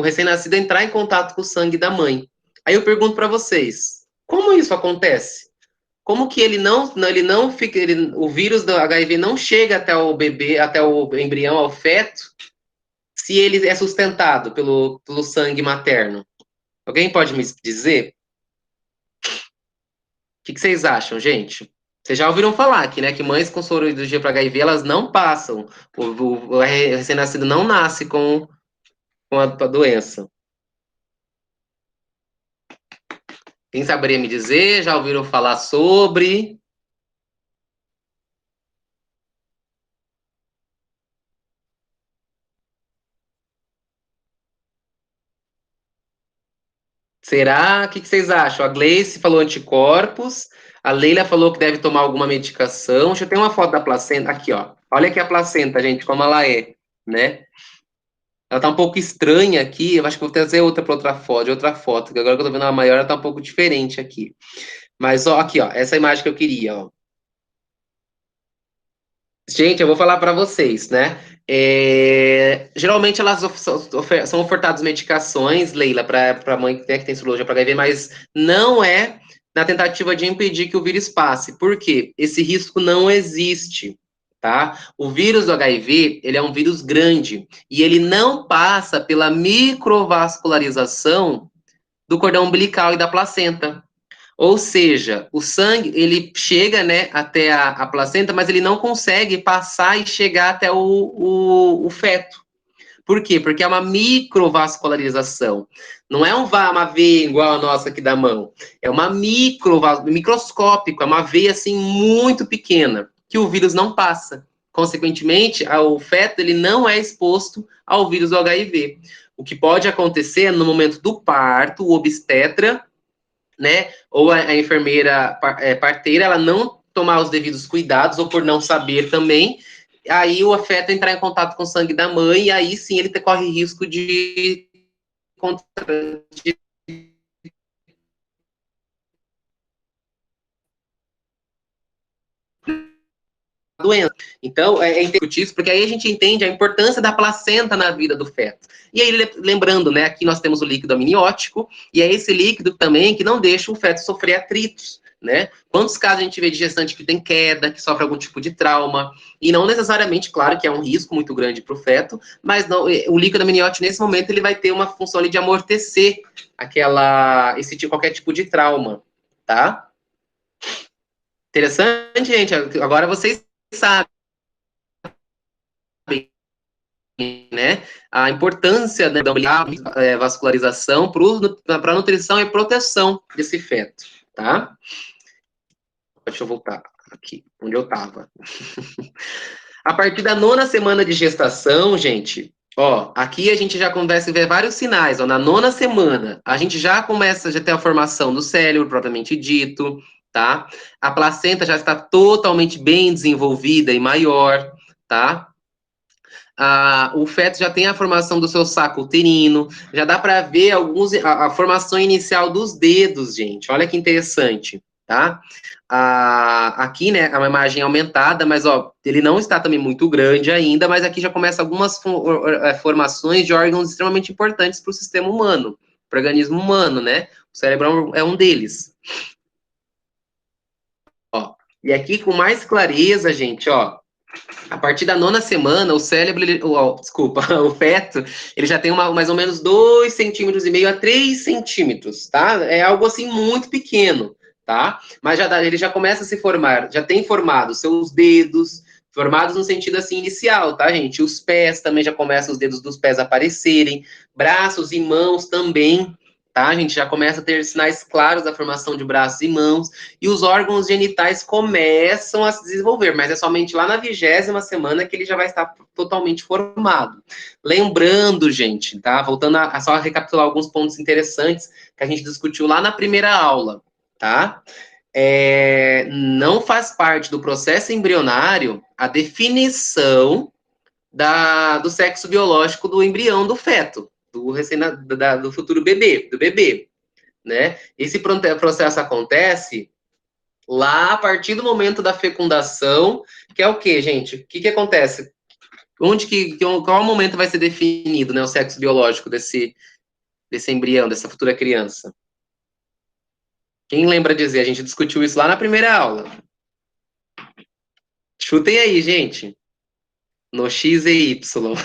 recém-nascido entrar em contato com o sangue da mãe. Aí eu pergunto para vocês, como isso acontece? Como que ele não fica, o vírus do HIV não chega até o bebê, até o embrião, ao feto, se ele é sustentado pelo sangue materno? Alguém pode me dizer? O que vocês acham, gente? Vocês já ouviram falar aqui, né, que mães com sorologia para HIV, elas não passam. O recém-nascido não nasce com a doença. Quem saberia me dizer? Já ouviram falar sobre? Será? O que vocês acham? A Gleice falou anticorpos, a Leila falou que deve tomar alguma medicação. Deixa eu ter uma foto da placenta. Aqui, ó. Olha aqui a placenta, gente, como ela é, né? Ela tá um pouco estranha aqui. Eu acho que vou trazer outra para outra foto, que agora que eu tô vendo a maior, ela tá um pouco diferente aqui. Mas, ó, aqui, ó, essa imagem que eu queria, ó. Gente, eu vou falar para vocês, né? Geralmente elas são ofertadas medicações, Leila, para mãe, né, que tem sorologia para HIV, mas não é na tentativa de impedir que o vírus passe. Por quê? Esse risco não existe, tá? O vírus do HIV, ele é um vírus grande e ele não passa pela microvascularização do cordão umbilical e da placenta. Ou seja, o sangue, ele chega, né, até a placenta, mas ele não consegue passar e chegar até o feto. Por quê? Porque é uma microvascularização. Não é uma veia igual a nossa aqui da mão. É uma microscópico, é uma veia, assim, muito pequena, que o vírus não passa. Consequentemente, o feto, ele não é exposto ao vírus do HIV. O que pode acontecer no momento do parto, o obstetra, né? Ou a enfermeira parteira, ela não tomar os devidos cuidados, ou por não saber também, aí o feto entrar em contato com o sangue da mãe, e aí sim ele corre risco de doença. Então, é interessante isso, porque aí a gente entende a importância da placenta na vida do feto. E aí, lembrando, né, aqui nós temos o líquido amniótico, e é esse líquido também que não deixa o feto sofrer atritos, né? Quantos casos a gente vê de gestante que tem queda, que sofre algum tipo de trauma, e não necessariamente, claro, que é um risco muito grande para o feto, mas não, o líquido amniótico, nesse momento, ele vai ter uma função ali de amortecer qualquer tipo de trauma, tá? Interessante, gente. Agora vocês sabem, né, a importância, né, da vascularização para a nutrição e proteção desse feto, tá? Deixa eu voltar aqui, onde eu estava. A partir da 9ª semana de gestação, gente, ó, aqui a gente já começa a ver vários sinais, ó, na 9ª semana, a gente já começa a ter a formação do cérebro, propriamente dito, tá? A placenta já está totalmente bem desenvolvida e maior, tá? O feto já tem a formação do seu saco uterino, já dá para ver a formação inicial dos dedos, gente. Olha que interessante, tá? Aqui, né, é uma imagem aumentada, mas ó, ele não está também muito grande ainda, mas aqui já começa algumas formações de órgãos extremamente importantes para o sistema humano, para o organismo humano, né? O cérebro é um deles. Ó, e aqui com mais clareza, gente, ó, a partir da 9ª semana, o cérebro, desculpa, o feto, ele já tem mais ou menos 2,5 cm a 3 centímetros, tá? É algo assim muito pequeno, tá? Mas ele já começa a se formar, já tem formado seus dedos, formados no sentido assim inicial, tá, gente? Os pés também já começam os dedos dos pés a aparecerem, braços e mãos também, tá? A gente já começa a ter sinais claros da formação de braços e mãos, e os órgãos genitais começam a se desenvolver, mas é somente lá na 20ª semana que ele já vai estar totalmente formado. Lembrando, gente, tá? Voltando a só recapitular alguns pontos interessantes que a gente discutiu lá na primeira aula, tá? Não faz parte do processo embrionário a definição do sexo biológico do embrião do feto, do futuro bebê, do bebê, né? Esse processo acontece lá a partir do momento da fecundação, que é o quê, gente? O que acontece? Qual momento vai ser definido, né, o sexo biológico desse embrião, dessa futura criança? Quem lembra dizer? A gente discutiu isso lá na primeira aula. Chutem aí, gente. No X e Y.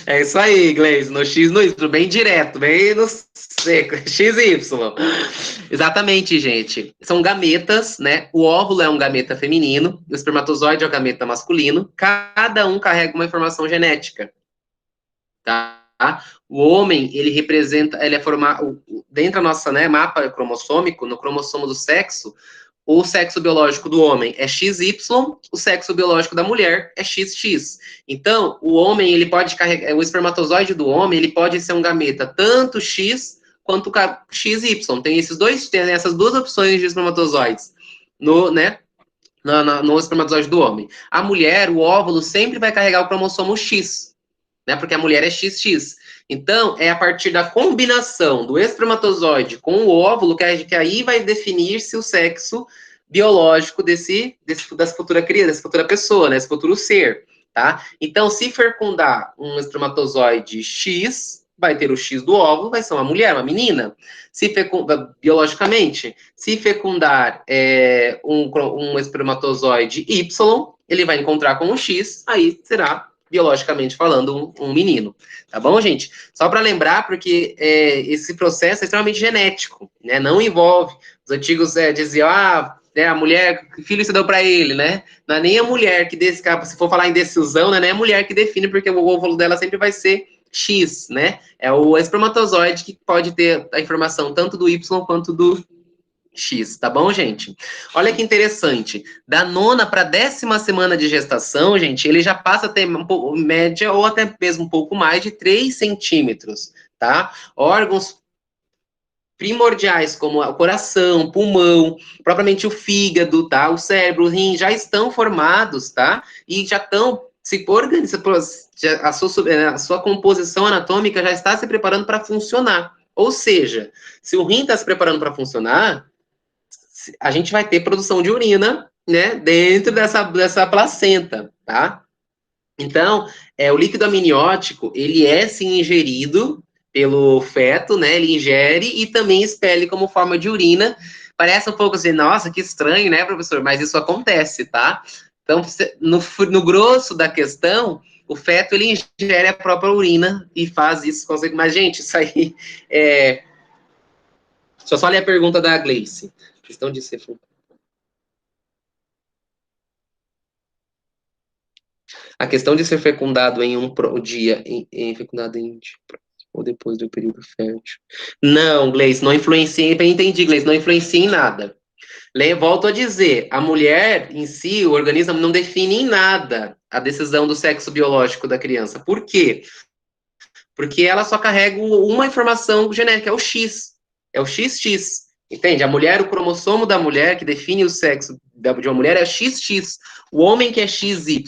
É isso aí, Gleice, no X, no Y, bem direto, bem no seco, XY. Exatamente, gente. São gametas, né? O óvulo é um gameta feminino, o espermatozoide é um gameta masculino. Cada um carrega uma informação genética, tá? O homem, ele representa, ele é formado, dentro da nossa, né, mapa cromossômico, no cromossomo do sexo, o sexo biológico do homem é XY, o sexo biológico da mulher é XX. Então, o homem, ele pode carregar, o espermatozoide do homem, ele pode ser um gameta tanto X quanto XY. Tem esses dois, tem essas duas opções de espermatozoides no, né, no espermatozoide do homem. A mulher, o óvulo, sempre vai carregar o cromossomo X, né, porque a mulher é XX. Então, é a partir da combinação do espermatozoide com o óvulo que aí vai definir-se o sexo biológico dessa futura criança, dessa futura pessoa, né, desse futuro ser, tá? Então, se fecundar um espermatozoide X, vai ter o X do óvulo, vai ser uma mulher, uma menina. Se fecundar, biologicamente, se fecundar um espermatozoide Y, ele vai encontrar com o X, aí será biologicamente falando, um menino. Tá bom, gente? Só para lembrar, porque esse processo é extremamente genético, né? Não envolve. Os antigos diziam, a mulher, que filho você deu para ele, né? Não é nem a mulher que se for falar em decisão, não é nem a mulher que define, porque o óvulo dela sempre vai ser X, né? É o espermatozoide que pode ter a informação tanto do Y quanto do X, tá bom, gente? Olha que interessante. Da nona para 10ª semana de gestação, gente, ele já passa a ter média ou até mesmo um pouco mais de 3 centímetros, tá? Órgãos primordiais, como o coração, pulmão, propriamente o fígado, tá? O cérebro, o rim, já estão formados, tá? E já estão se organizando, a sua composição anatômica já está se preparando para funcionar. Ou seja, se o rim está se preparando para funcionar, a gente vai ter produção de urina, né, dentro dessa placenta, tá? Então, o líquido amniótico, ele é sim ingerido pelo feto, né? Ele ingere e também expele como forma de urina. Parece um pouco assim, nossa, que estranho, né, professor? Mas isso acontece, tá? Então, no grosso da questão, o feto, ele ingere a própria urina e faz isso. Mas, gente, isso aí é... Só ler a pergunta da Gleice. Questão de ser... A questão de ser fecundado em um dia, fecundado em ou depois do período fértil. Não, Gleice, não influencia, entendi, Gleice, não influencia em nada. Volto a dizer, a mulher em si, o organismo não define em nada a decisão do sexo biológico da criança. Por quê? Porque ela só carrega uma informação genética, é o X. É o XX. Entende? A mulher, o cromossomo da mulher, que define o sexo de uma mulher, é XX. O homem que é XY.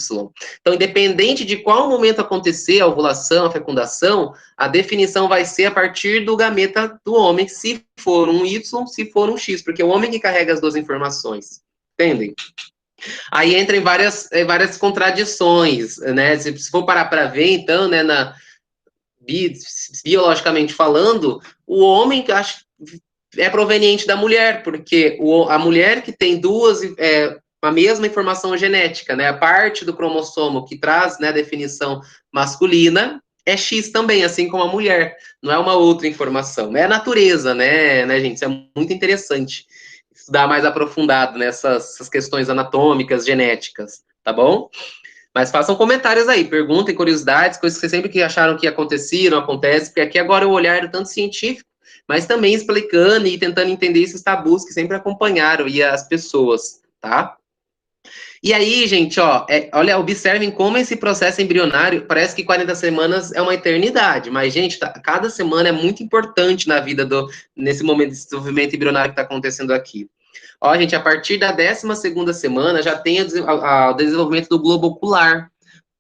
Então, independente de qual momento acontecer a ovulação, a fecundação, a definição vai ser a partir do gameta do homem, se for um Y, se for um X, porque é o homem que carrega as duas informações. Entendem? Aí entra em várias contradições, né? Se for parar para ver, então, né, biologicamente falando, o homem é proveniente da mulher, porque a mulher que tem a mesma informação genética, né, a parte do cromossomo que traz, né, a definição masculina é X também, assim como a mulher, não é uma outra informação, é a natureza, né, gente, isso é muito interessante, estudar mais aprofundado nessas questões anatômicas, genéticas, tá bom? Mas façam comentários aí, perguntem, curiosidades, coisas que vocês sempre que acharam que acontecia, não acontece, porque aqui agora é o olhar tanto científico, mas também explicando e tentando entender esses tabus que sempre acompanharam e as pessoas, tá? E aí, gente, olha, observem como esse processo embrionário, parece que 40 semanas é uma eternidade, mas, gente, cada semana é muito importante na vida nesse momento de desenvolvimento embrionário que está acontecendo aqui. Ó, gente, a partir da 12ª semana já tem o desenvolvimento do globo ocular,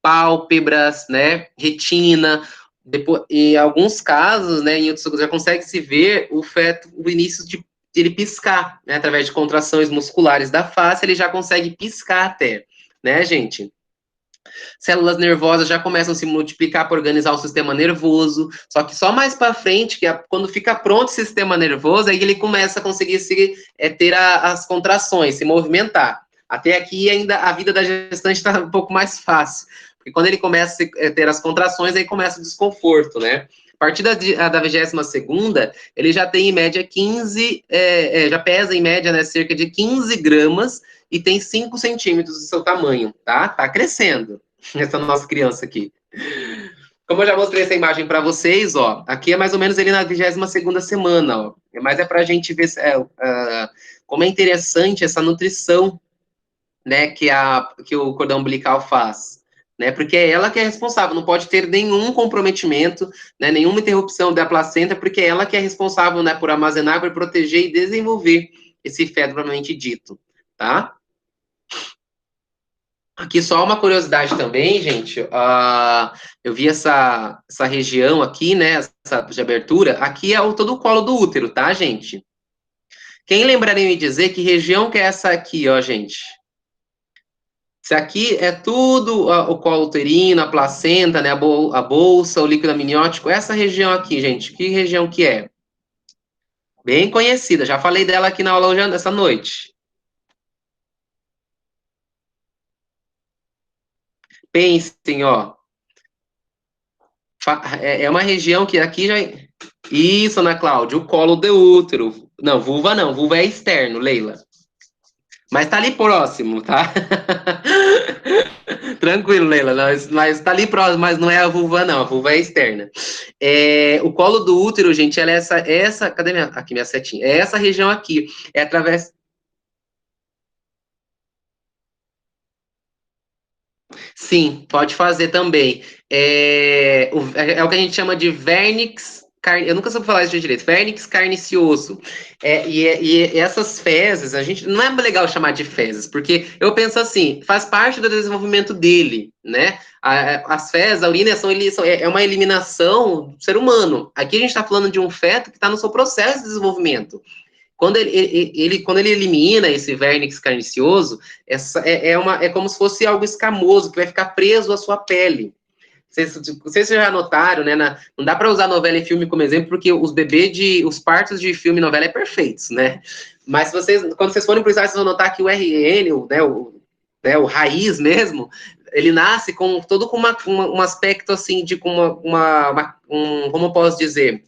pálpebras, né, retina, depois, em alguns casos, né, em outros já consegue se ver o feto, o início de ele piscar, né, através de contrações musculares da face, ele já consegue piscar até, né, gente? Células nervosas já começam a se multiplicar para organizar o sistema nervoso, só que só mais para frente, quando fica pronto o sistema nervoso, aí ele começa a conseguir ter as contrações, se movimentar. Até aqui ainda a vida da gestante está um pouco mais fácil, Porque quando ele começa a ter as contrações, aí começa o desconforto, né? A partir da 22ª, ele já tem em média 15, já pesa em média, né, cerca de 15 gramas e tem 5 centímetros do seu tamanho, tá? Tá crescendo essa nossa criança aqui. Como eu já mostrei essa imagem para vocês, ó, aqui é mais ou menos ele na 22ª semana, ó. Mas é para a gente ver como é interessante essa nutrição, né, que o cordão umbilical faz, né, porque é ela que é responsável, não pode ter nenhum comprometimento, né, nenhuma interrupção da placenta, porque é ela que é responsável, né, por armazenar, por proteger e desenvolver esse feto propriamente dito, tá? Aqui só uma curiosidade também, gente. Eu vi essa região aqui, né? Essa de abertura. Aqui é todo o colo do útero, tá, gente? Quem lembraria de me dizer que região que é essa aqui, ó, gente? Isso aqui é tudo o colo uterino, a placenta, né? A bolsa, o líquido amniótico. Essa região aqui, gente, que região que é? Bem conhecida. Já falei dela aqui na aula hoje, essa noite. Pensem, ó. É uma região que aqui já. Isso, Ana Cláudia, o colo do útero. Não, vulva é externo, Leila. Mas tá ali próximo, tá? Tranquilo, Leila, mas tá ali próximo, mas não é a vulva, não, a vulva é externa. O colo do útero, gente, ela é cadê aqui minha setinha? É essa região aqui, é através. Sim, pode fazer também. É o que a gente chama de vernix. Eu nunca soube falar isso direito. Vernix carnicioso. E essas fezes, a gente não é legal chamar de fezes, porque eu penso assim, faz parte do desenvolvimento dele, né? As fezes, a urina é uma eliminação do ser humano. Aqui a gente está falando de um feto que está no seu processo de desenvolvimento. Quando ele elimina esse vernix carnicioso, é como se fosse algo escamoso que vai ficar preso à sua pele. Vocês já notaram, né? Não dá para usar novela e filme como exemplo, porque os partos de filme e novela é perfeitos, né? Mas quando vocês forem precisar, vocês vão notar que o RN, o raiz mesmo, ele nasce todo com um aspecto assim de como eu posso dizer,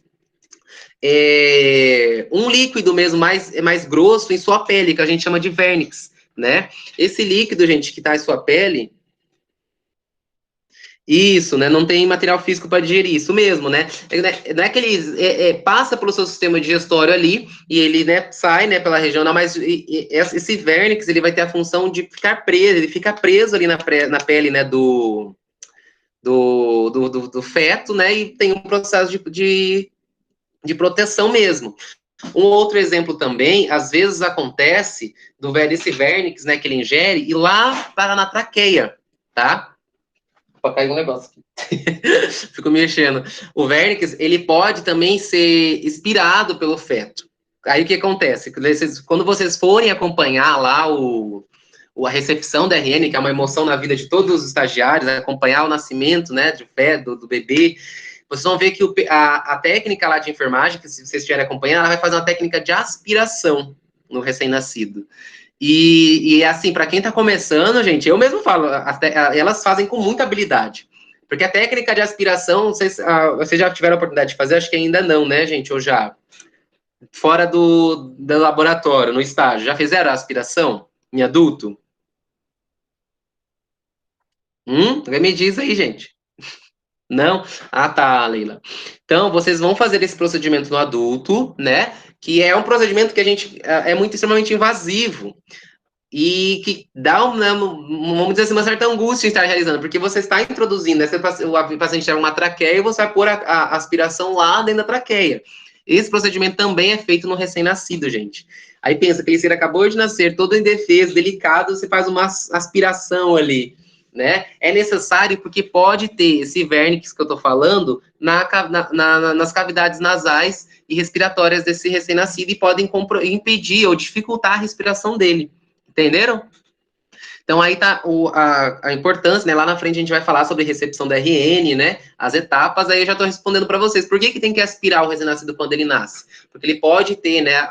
um líquido mesmo mais grosso em sua pele, que a gente chama de vernix, né? Esse líquido, gente, que está em sua pele, isso, né? Não tem material físico para digerir, isso mesmo, né? Não é que ele passa pelo seu sistema digestório ali e ele, né, sai, né, pela região, não, mas esse vernix, ele vai ter a função de ficar preso, ele fica preso ali na pele, né, do feto, né, e tem um processo de proteção mesmo. Um outro exemplo também, às vezes acontece desse vernix, né, que ele ingere, e lá para na traqueia, tá? Opa, caiu um negócio aqui. Fico mexendo. O vernix, ele pode também ser expirado pelo feto. Aí o que acontece? Quando vocês forem acompanhar lá a recepção da RN, que é uma emoção na vida de todos os estagiários, né, acompanhar o nascimento, né, de feto, do bebê, vocês vão ver que a técnica lá de enfermagem, que se vocês estiverem acompanhando, ela vai fazer uma técnica de aspiração no recém-nascido. E assim, para quem está começando, gente, eu mesmo falo, elas fazem com muita habilidade. Porque a técnica de aspiração, vocês já tiveram a oportunidade de fazer? Acho que ainda não, né, gente? Ou já? Fora do laboratório, no estágio. Já fizeram a aspiração em adulto? Me diz aí, gente. Não? Ah, tá, Leila. Então, vocês vão fazer esse procedimento no adulto, né? Que é um procedimento que a gente é muito extremamente invasivo e que dá, vamos dizer assim, uma certa angústia em estar realizando, porque você está introduzindo, né? O paciente tem uma traqueia e você vai pôr a aspiração lá dentro da traqueia. Esse procedimento também é feito no recém-nascido, gente. Aí pensa que ele acabou de nascer, todo indefeso, delicado, você faz uma aspiração ali, né? É necessário porque pode ter esse vernix que eu tô falando nas cavidades nasais e respiratórias desse recém-nascido e podem impedir ou dificultar a respiração dele. Entenderam? Então aí tá a importância, né? Lá na frente a gente vai falar sobre recepção da RN, né? As etapas, aí eu já estou respondendo para vocês. Por que tem que aspirar o recém-nascido quando ele nasce? Porque ele pode ter, né,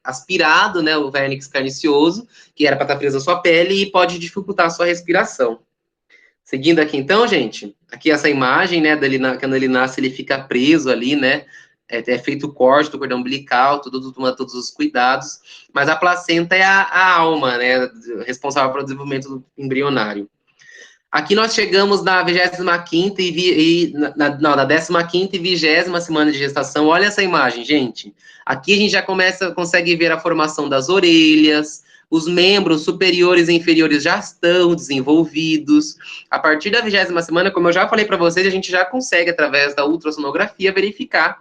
aspirado, né, o vernix carnicioso, que era para estar preso à sua pele, e pode dificultar a sua respiração. Seguindo aqui, então, gente, aqui essa imagem, né, quando ele nasce, ele fica preso ali, né, é feito o corte do cordão umbilical, toma todos os cuidados, mas a placenta é a alma, né, responsável pelo desenvolvimento embrionário. Aqui nós chegamos na 25ª na 15ª e 20ª semana de gestação. Olha essa imagem, gente. Aqui a gente já consegue ver a formação das orelhas, os membros superiores e inferiores já estão desenvolvidos. A partir da 20ª semana, como eu já falei para vocês, a gente já consegue, através da ultrassonografia, verificar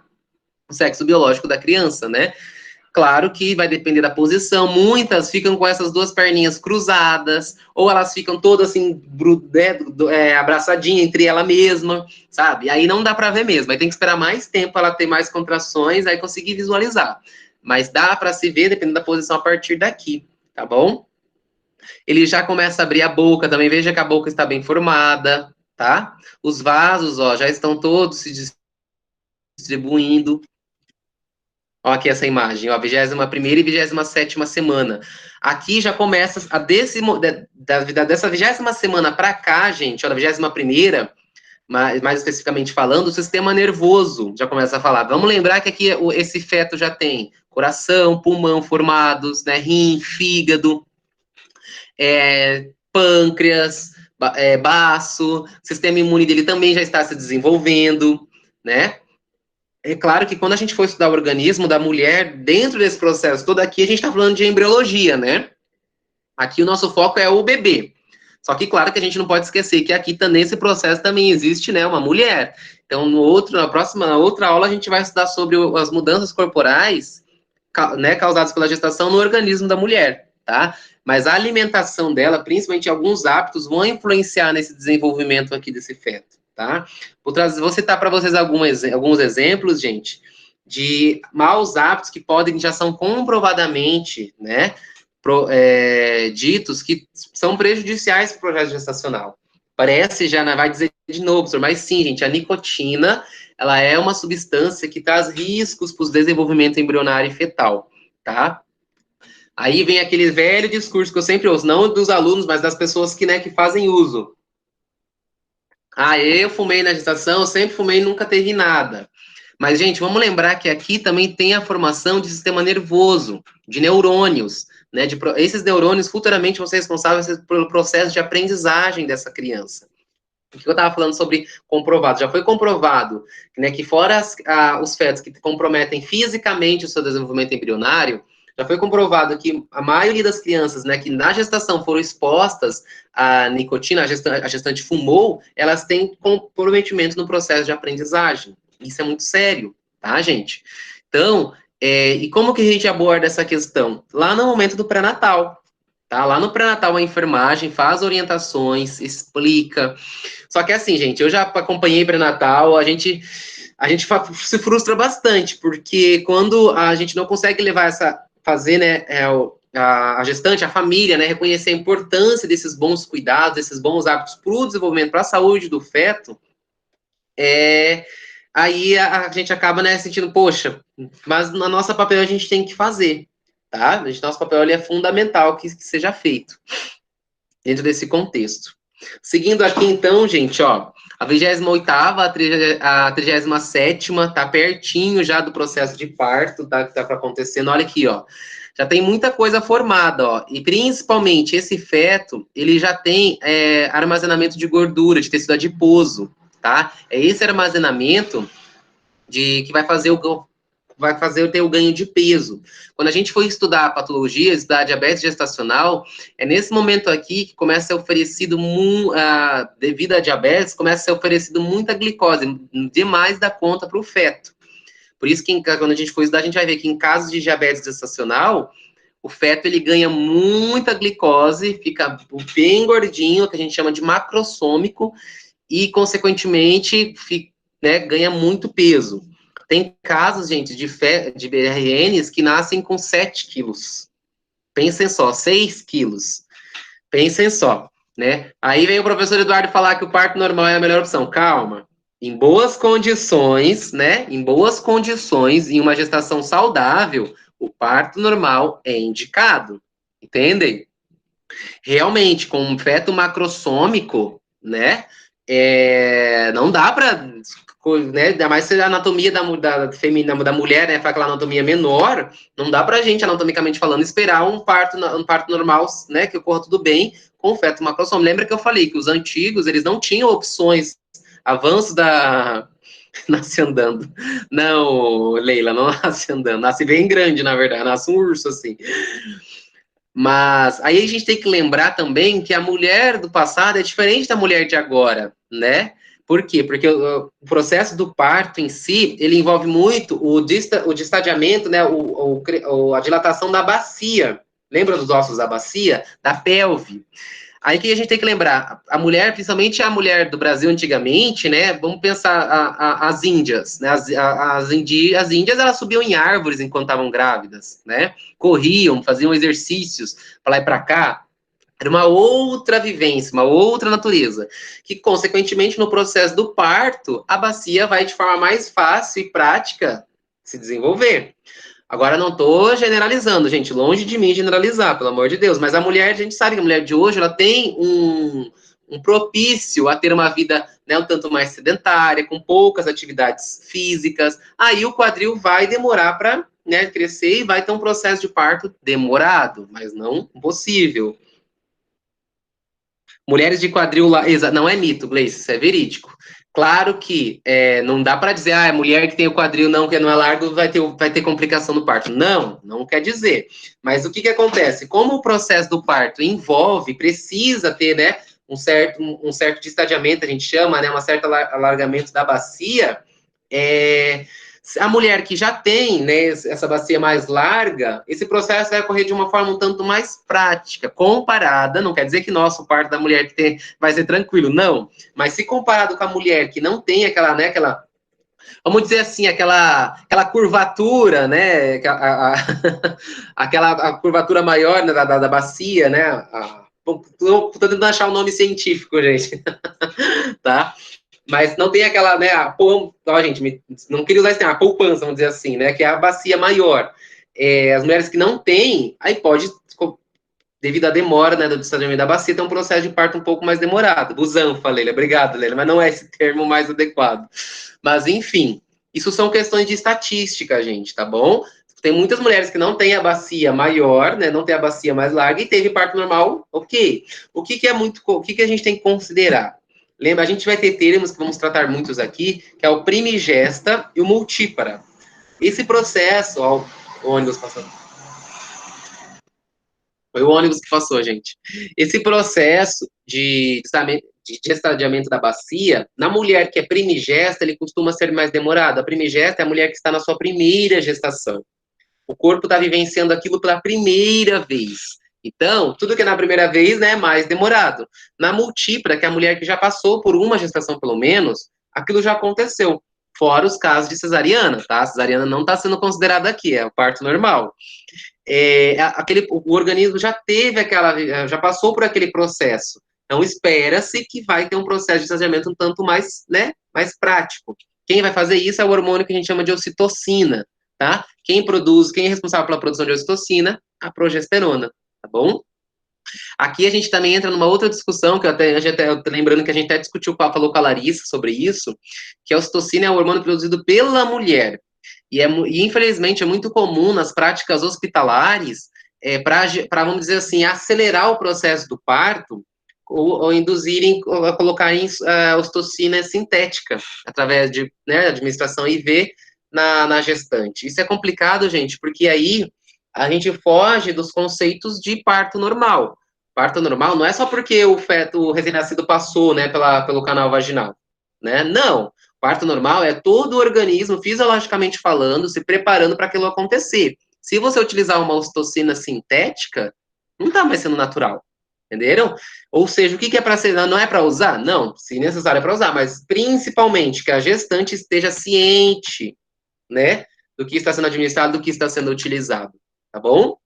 o sexo biológico da criança, né? Claro que vai depender da posição. Muitas ficam com essas duas perninhas cruzadas, ou elas ficam todas assim, abraçadinhas entre ela mesma, sabe? Aí não dá para ver mesmo. Aí tem que esperar mais tempo ela ter mais contrações, aí conseguir visualizar. Mas dá para se ver, dependendo da posição, a partir daqui, tá bom? Ele já começa a abrir a boca, também veja que a boca está bem formada, tá? Os vasos, ó, já estão todos se distribuindo. Olha aqui essa imagem, ó, 21ª e 27ª semana. Aqui já começa dessa 20ª semana para cá, gente, ó, da 21ª, mais especificamente falando, o sistema nervoso já começa a falar. Vamos lembrar que aqui esse feto já tem coração, pulmão formados, né, rim, fígado, pâncreas, baço, o sistema imune dele também já está se desenvolvendo, né? É claro que quando a gente for estudar o organismo da mulher, dentro desse processo todo aqui, a gente está falando de embriologia, né? Aqui o nosso foco é o bebê. Só que, claro, que a gente não pode esquecer que aqui nesse processo também existe, né, uma mulher. Então, na outra aula, a gente vai estudar sobre as mudanças corporais, né, causadas pela gestação no organismo da mulher, tá? Mas a alimentação dela, principalmente alguns hábitos, vão influenciar nesse desenvolvimento aqui desse feto, tá? Vou citar para vocês alguns exemplos, gente, de maus hábitos que já são comprovadamente, né, ditos que são prejudiciais para o processo gestacional. Parece, já vai dizer de novo, professor, mas sim, gente, a nicotina, ela é uma substância que traz riscos para o desenvolvimento embrionário e fetal, tá? Aí vem aquele velho discurso que eu sempre ouço, não dos alunos, mas das pessoas que, né, que fazem uso. Ah, eu fumei na gestação, eu sempre fumei e nunca teve nada. Mas, gente, vamos lembrar que aqui também tem a formação de sistema nervoso, de neurônios, né? Esses neurônios futuramente vão ser responsáveis pelo processo de aprendizagem dessa criança. O que eu estava falando sobre comprovado? Já foi comprovado, né, que fora os fetos que comprometem fisicamente o seu desenvolvimento embrionário, já foi comprovado que a maioria das crianças, né, que na gestação foram expostas à nicotina, a gestante fumou, elas têm comprometimento no processo de aprendizagem. Isso é muito sério, tá, gente? Então, e como que a gente aborda essa questão? Lá no momento do pré-natal, tá? Lá no pré-natal a enfermagem faz orientações, explica. Só que assim, gente, eu já acompanhei pré-natal, a gente se frustra bastante, porque quando a gente não consegue fazer, né, a gestante, a família, né, reconhecer a importância desses bons cuidados, desses bons hábitos para o desenvolvimento, para a saúde do feto, aí a gente acaba, né, sentindo, poxa, mas na nossa papel a gente tem que fazer, tá? Nosso papel ali é fundamental que seja feito dentro desse contexto. Seguindo aqui, então, gente, ó, a 28ª, a 37ª, tá pertinho já do processo de parto, tá, que tá para acontecendo. Olha aqui, ó, já tem muita coisa formada, ó, e principalmente esse feto, ele já tem armazenamento de gordura, de tecido adiposo, tá? É esse armazenamento que vai fazer ter o ganho de peso. Quando a gente for estudar a patologia, estudar a diabetes gestacional, é nesse momento aqui que começa a ser oferecido, devido à diabetes, começa a ser oferecido muita glicose, demais da conta para o feto. Por isso que quando a gente for estudar, a gente vai ver que em casos de diabetes gestacional, o feto ele ganha muita glicose, fica bem gordinho, que a gente chama de macrossômico, e, consequentemente, né, ganha muito peso. Tem casos, gente, de BRNs que nascem com 7 quilos. Pensem só, 6 quilos. Pensem só, né? Aí vem o professor Eduardo falar que o parto normal é a melhor opção. Calma. Em boas condições, né? Em boas condições, em uma gestação saudável, o parto normal é indicado. Entendem? Realmente, com um feto macrossômico, né? Não dá para, né? Ainda mais se a anatomia feminina da mulher, né? Foi aquela anatomia menor, não dá pra gente, anatomicamente falando, esperar um parto normal, né? Que ocorra tudo bem com o feto macrossomo. Lembra que eu falei que os antigos, eles não tinham opções, avanços da... Nasce andando. Não, Leila, não nasce andando. Nasce bem grande, na verdade. Nasce um urso, assim. Mas aí a gente tem que lembrar também que a mulher do passado é diferente da mulher de agora, né? Por quê? Porque o processo do parto em si, ele envolve muito o destadiamento, né? A dilatação da bacia. Lembra dos ossos da bacia? Da pelve. Aí que a gente tem que lembrar, a mulher, principalmente a mulher do Brasil antigamente, né? Vamos pensar as índias, né? As índias, elas subiam em árvores enquanto estavam grávidas, né? Corriam, faziam exercícios para lá e para cá. Era uma outra vivência, uma outra natureza, que, consequentemente, no processo do parto, a bacia vai de forma mais fácil e prática se desenvolver. Agora, não estou generalizando, gente, longe de mim generalizar, pelo amor de Deus, mas a mulher, a gente sabe que a mulher de hoje, ela tem um propício a ter uma vida, né, um tanto mais sedentária, com poucas atividades físicas, aí o quadril vai demorar para, né, crescer e vai ter um processo de parto demorado, mas não impossível. Mulheres de quadril lá, não é mito, Gleice, isso é verídico. Claro que não dá para dizer, a mulher que tem o quadril não, que não é largo, vai ter complicação no parto. Não, não quer dizer. Mas o que acontece? Como o processo do parto envolve, precisa ter, né, um certo destadiamento, a gente chama, né, um certo alargamento da bacia, a mulher que já tem, né, essa bacia mais larga, esse processo vai ocorrer de uma forma um tanto mais prática, comparada, não quer dizer que nosso parto da mulher que tem vai ser tranquilo, não, mas se comparado com a mulher que não tem aquela, né, vamos dizer assim, aquela curvatura, né, aquela curvatura maior, né, da bacia, né, tô tentando achar o nome científico, gente, tá? Mas não tem aquela, né, gente, não queria usar esse termo, a poupança, vamos dizer assim, né, que é a bacia maior. As mulheres que não têm, aí pode, devido à demora, né, do destadiamento da bacia, ter um processo de parto um pouco mais demorado. Busanfa, Leila, obrigado, Leila, mas não é esse termo mais adequado. Mas, enfim, isso são questões de estatística, gente, tá bom? Tem muitas mulheres que não têm a bacia maior, né, não tem a bacia mais larga e teve parto normal, ok. O que a gente tem que considerar? Lembra, a gente vai ter termos que vamos tratar muitos aqui, que é o primigesta e o multípara. Esse processo, ó, o ônibus passando. Foi o ônibus que passou, gente. Esse processo de gestadiamento da bacia, na mulher que é primigesta, ele costuma ser mais demorado. A primigesta é a mulher que está na sua primeira gestação. O corpo está vivenciando aquilo pela primeira vez. Então, tudo que é na primeira vez, né, é mais demorado. Na multípara, que é a mulher que já passou por uma gestação pelo menos, aquilo já aconteceu. Fora os casos de cesariana, tá? A cesariana não está sendo considerada aqui, é o parto normal. O organismo já teve já passou por aquele processo. Então, espera-se que vai ter um processo de saciamento um tanto mais, né, mais prático. Quem vai fazer isso é o hormônio que a gente chama de ocitocina, tá? Quem é responsável pela produção de ocitocina? A progesterona, tá bom? Aqui a gente também entra numa outra discussão, que eu tô lembrando que a gente até discutiu, falou com a Larissa sobre isso, que a ocitocina é o hormônio produzido pela mulher. E infelizmente, é muito comum nas práticas hospitalares, vamos dizer assim, acelerar o processo do parto, ou induzirem, ou colocarem ocitocina sintética, através de, né, administração IV na gestante. Isso é complicado, gente, porque aí a gente foge dos conceitos de parto normal. Parto normal não é só porque o recém-nascido passou, né, pelo canal vaginal, né? Não. Parto normal é todo o organismo, fisiologicamente falando, se preparando para aquilo acontecer. Se você utilizar uma ocitocina sintética, não está mais sendo natural. Entenderam? Ou seja, o que é para ser, não é para usar? Não, se necessário é para usar, mas principalmente que a gestante esteja ciente, né, do que está sendo administrado, do que está sendo utilizado, tá bom?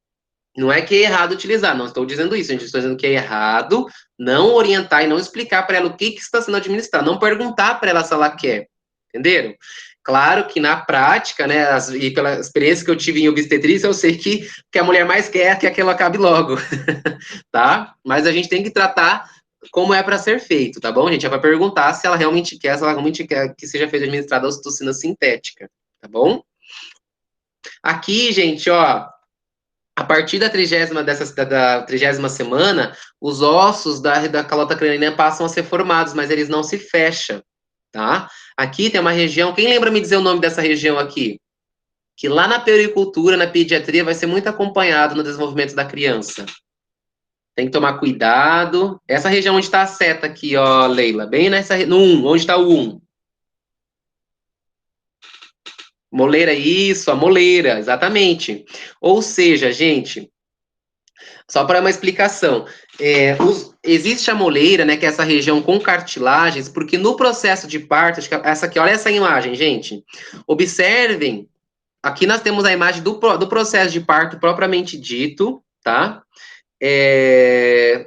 Não é que é errado utilizar, não estou dizendo isso, gente. Estou dizendo que é errado não orientar e não explicar para ela o que está sendo administrado, não perguntar para ela se ela quer. Entenderam? Claro que na prática, né, e pela experiência que eu tive em obstetrícia, eu sei que a mulher mais quer que aquilo acabe logo, tá? Mas a gente tem que tratar como é para ser feito, tá bom, gente? É para perguntar se ela realmente quer que seja feita administrada a ocitocina sintética, tá bom? Aqui, gente, ó, a partir da 30ª semana, os ossos da calota craniana passam a ser formados, mas eles não se fecham, tá? Aqui tem uma região, quem lembra me dizer o nome dessa região aqui? Que lá na pericultura, na pediatria, vai ser muito acompanhado no desenvolvimento da criança. Tem que tomar cuidado. Essa região onde está a seta aqui, ó, Leila, bem no 1, onde está o 1. Moleira, isso, a moleira, exatamente. Ou seja, gente, só para uma explicação, existe a moleira, né, que é essa região com cartilagens, porque no processo de parto, essa aqui, olha essa imagem, gente. Observem, aqui nós temos a imagem do processo de parto propriamente dito, tá?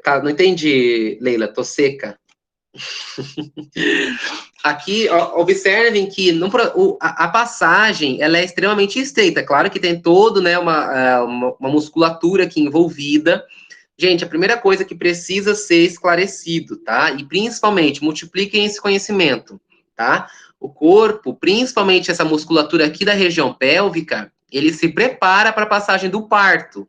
Tá, não entendi, Leila, tô seca. Aqui, ó, observem que a passagem ela é extremamente estreita. Claro que tem todo, né, uma musculatura aqui envolvida. Gente, a primeira coisa que precisa ser esclarecido, tá? E principalmente, multipliquem esse conhecimento, tá? O corpo, principalmente essa musculatura aqui da região pélvica, ele se prepara para a passagem do parto.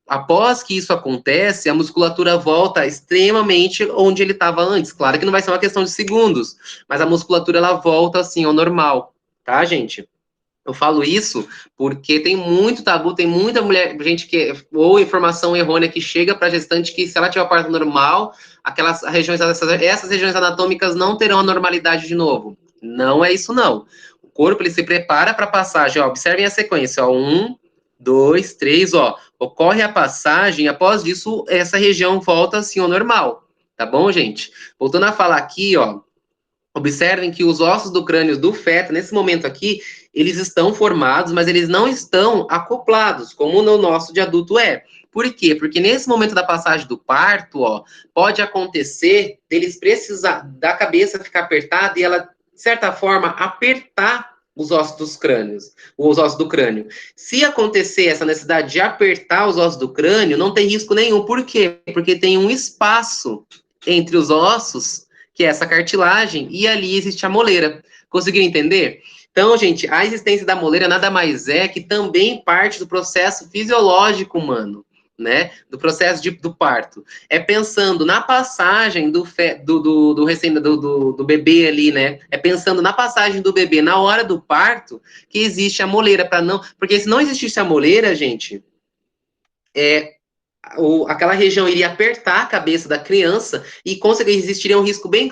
Após que isso acontece, a musculatura volta extremamente onde ele estava antes. Claro que não vai ser uma questão de segundos, mas a musculatura ela volta assim ao normal, tá, gente? Eu falo isso porque tem muito tabu, tem muita mulher, gente que ou informação errônea que chega para a gestante que se ela tiver parto normal, aquelas regiões, essas regiões anatômicas não terão a normalidade de novo. Não é isso não. O corpo ele se prepara para a passagem. Ó, observem a sequência. Ó, 1, 2, 3. Ó, ocorre a passagem. Após isso, essa região volta assim ao normal. Tá bom, gente? Voltando a falar aqui, ó. Observem que os ossos do crânio do feto, nesse momento aqui, eles estão formados, mas eles não estão acoplados, como no nosso de adulto é. Por quê? Porque nesse momento da passagem do parto, ó, pode acontecer deles precisar da cabeça ficar apertada e ela, de certa forma, apertar os ossos dos crânios, os ossos do crânio. Se acontecer essa necessidade de apertar os ossos do crânio, não tem risco nenhum. Por quê? Porque tem um espaço entre os ossos, que é essa cartilagem, e ali existe a moleira. Conseguiram entender? Então, gente, a existência da moleira nada mais é que também parte do processo fisiológico humano, né? Do processo do parto. É pensando na passagem do bebê ali, né? É pensando na passagem do bebê na hora do parto que existe a moleira, para não. Porque se não existisse a moleira, gente, aquela região iria apertar a cabeça da criança e, consequentemente, existiria um risco bem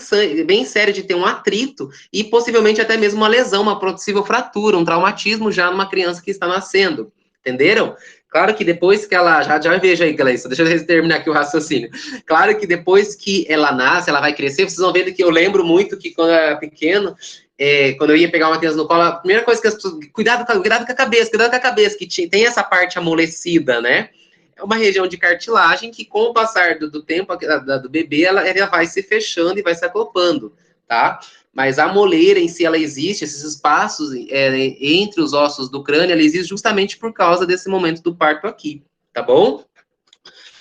sério de ter um atrito e, possivelmente, até mesmo uma lesão, uma possível fratura, um traumatismo já numa criança que está nascendo. Entenderam? Claro que depois que ela... Já vejo aí, Gleice, deixa eu terminar aqui o raciocínio. Claro que depois que ela nasce, ela vai crescer, vocês vão ver que eu lembro muito que quando eu era pequeno, quando eu ia pegar uma criança no colo, a primeira coisa que as pessoas... Cuidado com a cabeça, que tem essa parte amolecida, né? É uma região de cartilagem que, com o passar do tempo do bebê, ela vai se fechando e vai se acoplando, tá? Mas a moleira em si, ela existe, esses espaços entre os ossos do crânio, ela existe justamente por causa desse momento do parto aqui, tá bom?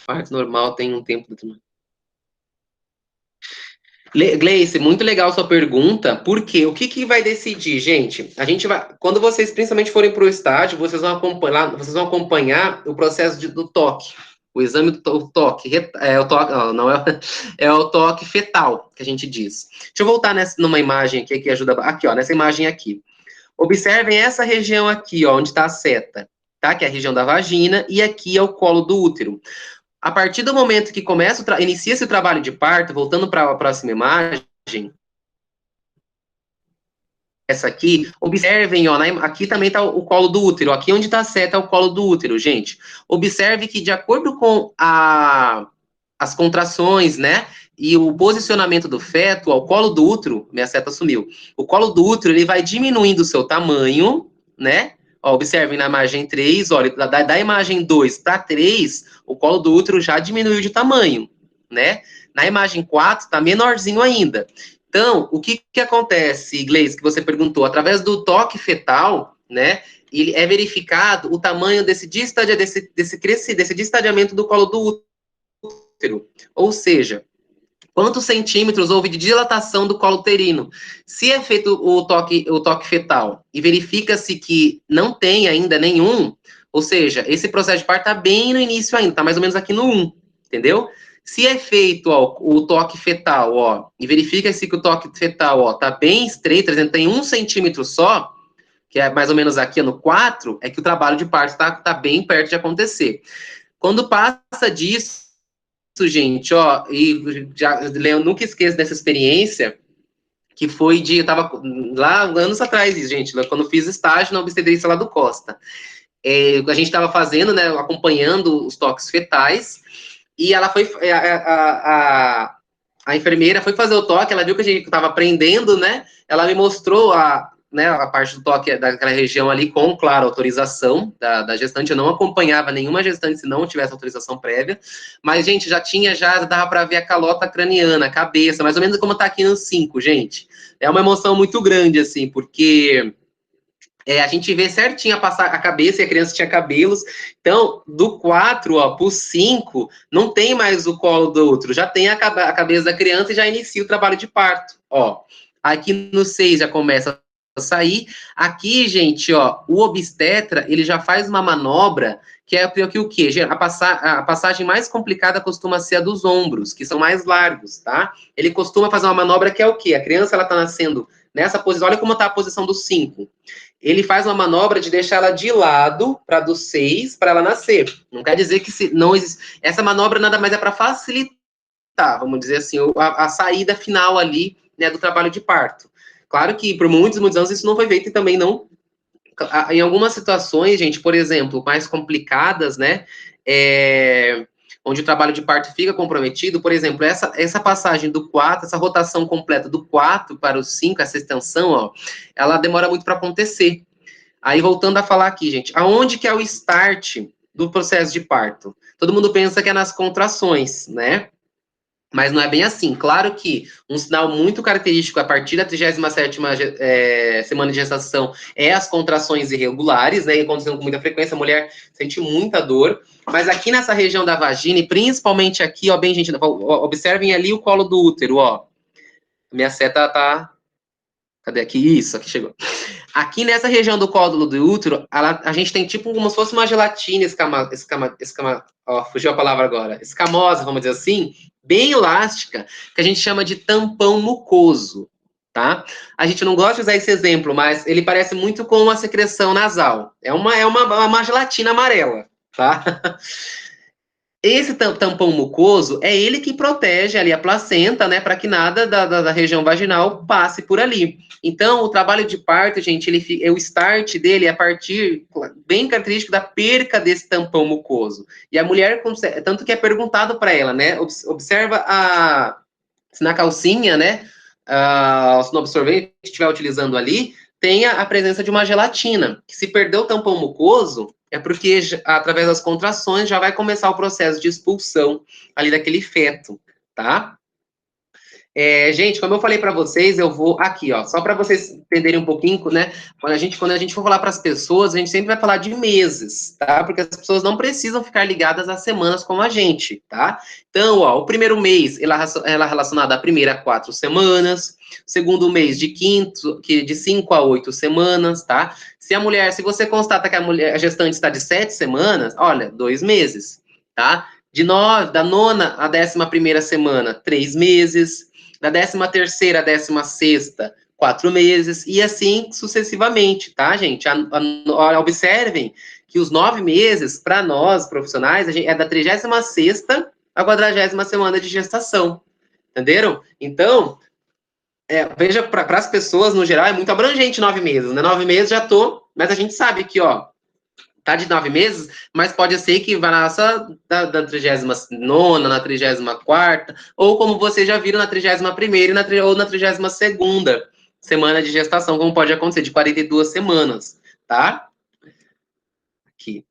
Parto normal tem um tempo... Gleice, muito legal sua pergunta, porque o que vai decidir, gente? A gente vai, quando vocês principalmente forem para o estágio, vocês vão acompanhar o processo do toque, o exame do toque, o toque, não é, é o toque fetal que a gente diz. Deixa eu voltar numa imagem aqui que ajuda, aqui, ó, nessa imagem aqui. Observem essa região aqui, ó, onde está a seta, tá? Que é a região da vagina e aqui é o colo do útero. A partir do momento que inicia-se o trabalho de parto, voltando para a próxima imagem, essa aqui, observem, ó, aqui também está o colo do útero, aqui onde está a seta é o colo do útero, gente. Observe que de acordo com as contrações, né, e o posicionamento do feto, ó, o colo do útero, minha seta sumiu, o colo do útero, ele vai diminuindo o seu tamanho, né, ó, observem na imagem 3, olha, da imagem 2 para 3, o colo do útero já diminuiu de tamanho, né, na imagem 4 está menorzinho ainda. Então, o que acontece, Gleice, que você perguntou? Através do toque fetal, né, ele é verificado o tamanho desse destadiamento do colo do útero. Ou seja, Quantos centímetros houve de dilatação do colo uterino? Se é feito o toque fetal e verifica-se que não tem ainda nenhum, ou seja, esse processo de parto está bem no início ainda, está mais ou menos aqui no 1, entendeu? Se é feito o toque fetal, e verifica-se que o toque fetal está bem estreito, tem 1 centímetro só, que é mais ou menos aqui no 4, é que o trabalho de parto está bem perto de acontecer. Quando passa disso, gente, e eu nunca esqueço dessa experiência, que foi eu tava lá anos atrás, gente, quando eu fiz estágio na obstetrícia lá do Costa. A gente estava fazendo, né, acompanhando os toques fetais, e ela foi, a enfermeira foi fazer o toque, ela viu que a gente estava aprendendo, né, ela me mostrou a parte do toque daquela região ali com, claro, autorização da gestante. Eu não acompanhava nenhuma gestante se não tivesse autorização prévia, mas, gente, já dava para ver a calota craniana, a cabeça, mais ou menos como tá aqui no 5, gente. É uma emoção muito grande, assim, porque a gente vê certinho a cabeça, e a criança tinha cabelos. Então, do 4 pro 5, não tem mais o colo do outro, já tem a cabeça da criança e já inicia o trabalho de parto. Aqui no 6 já começa a sair. Aqui, gente, o obstetra, ele já faz uma manobra que é o quê? A passagem mais complicada costuma ser a dos ombros, que são mais largos, tá? Ele costuma fazer uma manobra que é o quê? A criança, ela tá nascendo nessa posição, olha como tá a posição do 5. Ele faz uma manobra de deixar ela de lado para do 6 para ela nascer. Não quer dizer que não existe. Essa manobra nada mais é para facilitar, vamos dizer assim, a saída final ali, né, do trabalho de parto. Claro que por muitos anos isso não foi feito e também não. Em algumas situações, gente, por exemplo, mais complicadas, né, onde o trabalho de parto fica comprometido, por exemplo, essa passagem do 4, essa rotação completa do 4 para o 5, essa extensão, ela demora muito para acontecer. Aí, voltando a falar aqui, gente, aonde que é o start do processo de parto? Todo mundo pensa que é nas contrações, né? Mas não é bem assim. Claro que um sinal muito característico a partir da 37ª semana de gestação é as contrações irregulares, né? Acontecendo com muita frequência, a mulher sente muita dor. Mas aqui nessa região da vagina, e principalmente aqui, bem, gente, observem ali o colo do útero, Minha seta tá... Cadê aqui? Isso, aqui chegou. Aqui nessa região do colo do útero, a gente tem tipo como se fosse uma gelatina fugiu a palavra agora, escamosa, vamos dizer assim, bem elástica, que a gente chama de tampão mucoso, tá? A gente não gosta de usar esse exemplo, mas ele parece muito com uma secreção nasal. É uma gelatina amarela, tá? Esse tampão mucoso é ele que protege ali a placenta, né, para que nada da região vaginal passe por ali. Então, o trabalho de parto, gente, o start dele é a partir, bem característico da perca desse tampão mucoso. E a mulher, tanto que é perguntado para ela, né, observa se na calcinha, né, se no absorvente estiver utilizando ali, tenha a presença de uma gelatina, que se perder o tampão mucoso, é porque, através das contrações, já vai começar o processo de expulsão ali daquele feto, tá? Gente, como eu falei para vocês, eu vou aqui, só para vocês entenderem um pouquinho, né? Quando a gente for falar para as pessoas, a gente sempre vai falar de meses, tá? Porque as pessoas não precisam ficar ligadas às semanas como a gente, tá? Então, o primeiro mês, ela é relacionada à primeira 4 semanas, o segundo mês de 5 a 8 semanas, tá? Se você constata que a gestante está de 7 semanas, olha, 2 meses, tá? Da 9ª à 11ª semana, 3 meses. Da 13ª à 16ª, 4 meses, e assim sucessivamente, tá, gente? Observem que os 9 meses, para nós, profissionais, é da 36ª à 40ª semana de gestação, entenderam? Então, veja, para as pessoas, no geral, é muito abrangente 9 meses, né? 9 meses já mas a gente sabe que, tá de 9 meses, mas pode ser que vá nasça da 39ª, na 34ª, ou como vocês já viram, na 31ª ou na 32ª semana de gestação, como pode acontecer, de 42 semanas, tá? Aqui.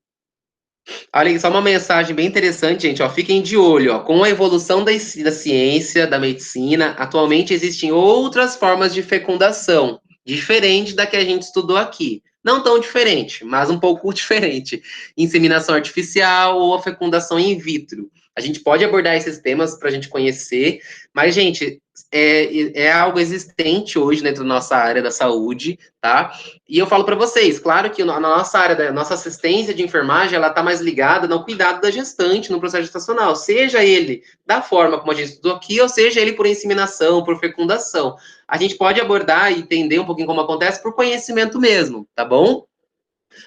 Olha aí, só uma mensagem bem interessante, gente, fiquem de olho, com a evolução da ciência, da medicina, atualmente existem outras formas de fecundação, diferente da que a gente estudou aqui. Não tão diferente, mas um pouco diferente. Inseminação artificial ou a fecundação in vitro. A gente pode abordar esses temas para a gente conhecer, mas, gente, é algo existente hoje dentro da nossa área da saúde, tá? E eu falo para vocês, claro que a nossa área, da nossa assistência de enfermagem, ela está mais ligada no cuidado da gestante no processo gestacional, seja ele da forma como a gente estudou aqui, ou seja ele por inseminação, por fecundação. A gente pode abordar e entender um pouquinho como acontece por conhecimento mesmo, tá bom?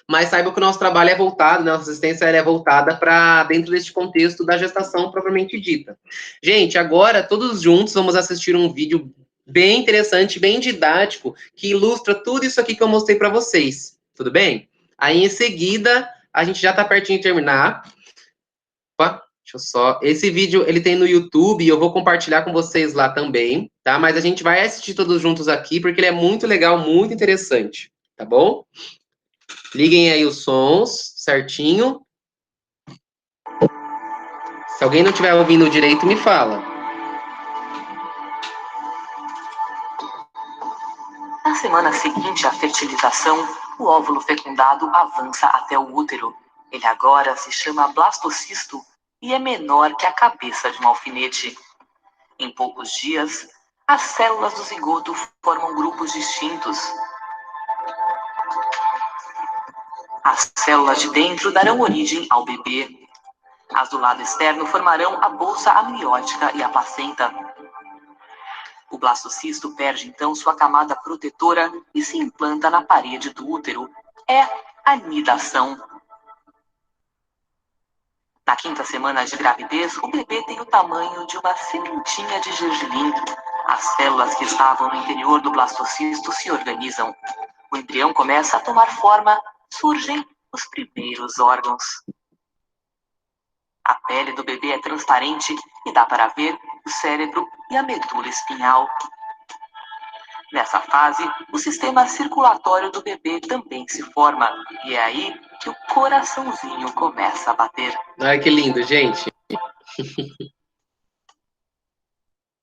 Mas saiba que o nosso trabalho é voltado, né, nossa assistência é voltada para dentro deste contexto da gestação propriamente dita. Gente, agora todos juntos vamos assistir um vídeo bem interessante, bem didático, que ilustra tudo isso aqui que eu mostrei para vocês. Tudo bem? Aí em seguida, a gente já está pertinho de terminar. Opa, deixa eu só. Esse vídeo ele tem no YouTube e eu vou compartilhar com vocês lá também, tá? Mas a gente vai assistir todos juntos aqui porque ele é muito legal, muito interessante, tá bom? Liguem aí os sons certinho. Se alguém não estiver ouvindo direito, me fala. Na semana seguinte à fertilização, o óvulo fecundado avança até o útero. Ele agora se chama blastocisto e é menor que a cabeça de um alfinete. Em poucos dias, as células do zigoto formam grupos distintos. As células de dentro darão origem ao bebê. As do lado externo formarão a bolsa amniótica e a placenta. O blastocisto perde então sua camada protetora e se implanta na parede do útero. É a nidação. Na quinta semana de gravidez, o bebê tem o tamanho de uma sementinha de gergelim. As células que estavam no interior do blastocisto se organizam. O embrião começa a tomar forma, surgem os primeiros órgãos. A pele do bebê é transparente e dá para ver o cérebro e a medula espinhal. Nessa fase, o sistema circulatório do bebê também se forma, e é aí que o coraçãozinho começa a bater. Olha que lindo, gente.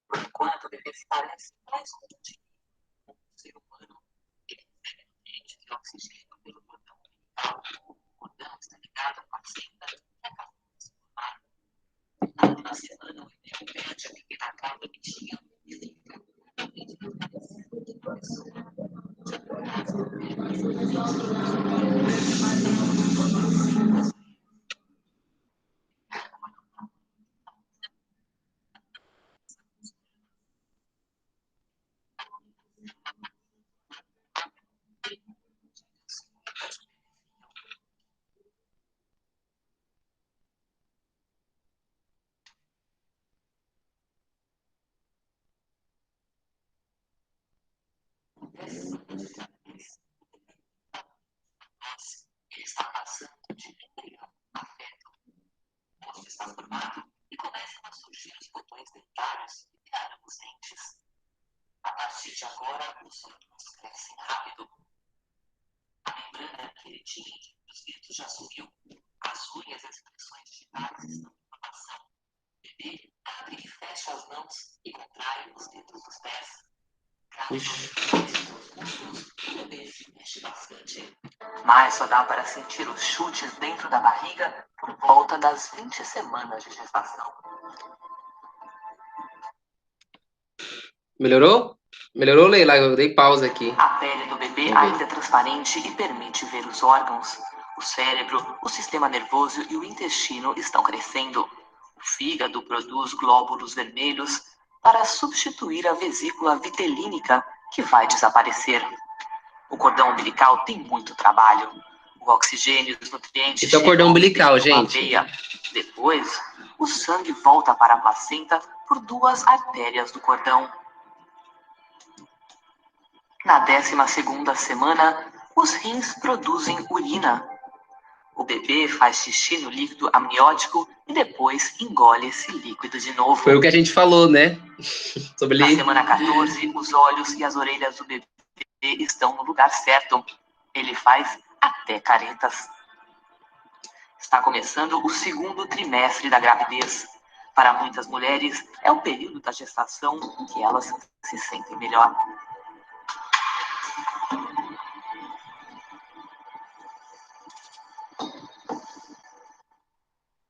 Por enquanto, o bebê parece mais um ser humano. Ele recebe nutrientes e oxigênio pelo cordão umbilical. O cordão está ligado à placenta e a cabeça se formar. Na última semana, o embrião perde a pequena cauda que tinha e fica completamente desaparecendo de coração. Ele está passando de embrião a feto. O osso está formado e começam a surgir os botões dentários que virarão os dentes. A partir de agora, os órgãos crescem rápido. A membrana queratínica dos dedos já subiu. As unhas e as expressões digitais estão em formação. O bebê abre e fecha as mãos e contrai os dedos dos pés. Mas só dá para sentir os chutes dentro da barriga por volta das 20 semanas de gestação. Melhorou? Melhorou, Leila? Eu dei pausa aqui. A pele do bebê ainda é transparente e permite ver os órgãos. O cérebro, o sistema nervoso e o intestino estão crescendo. O fígado produz glóbulos vermelhos para substituir a vesícula vitelínica, que vai desaparecer. O cordão umbilical tem muito trabalho. O oxigênio e os nutrientes Esse é o cordão umbilical, dentro da gente. veia. Depois, o sangue volta para a placenta por duas artérias do cordão. Na 12ª semana, os rins produzem urina. O bebê faz xixi no líquido amniótico e depois engole esse líquido de novo. Foi o que a gente falou, né? Sobre Na semana 14, os olhos e as orelhas do bebê estão no lugar certo. Ele faz até caretas. Está começando o segundo trimestre da gravidez. Para muitas mulheres, é o período da gestação em que elas se sentem melhor.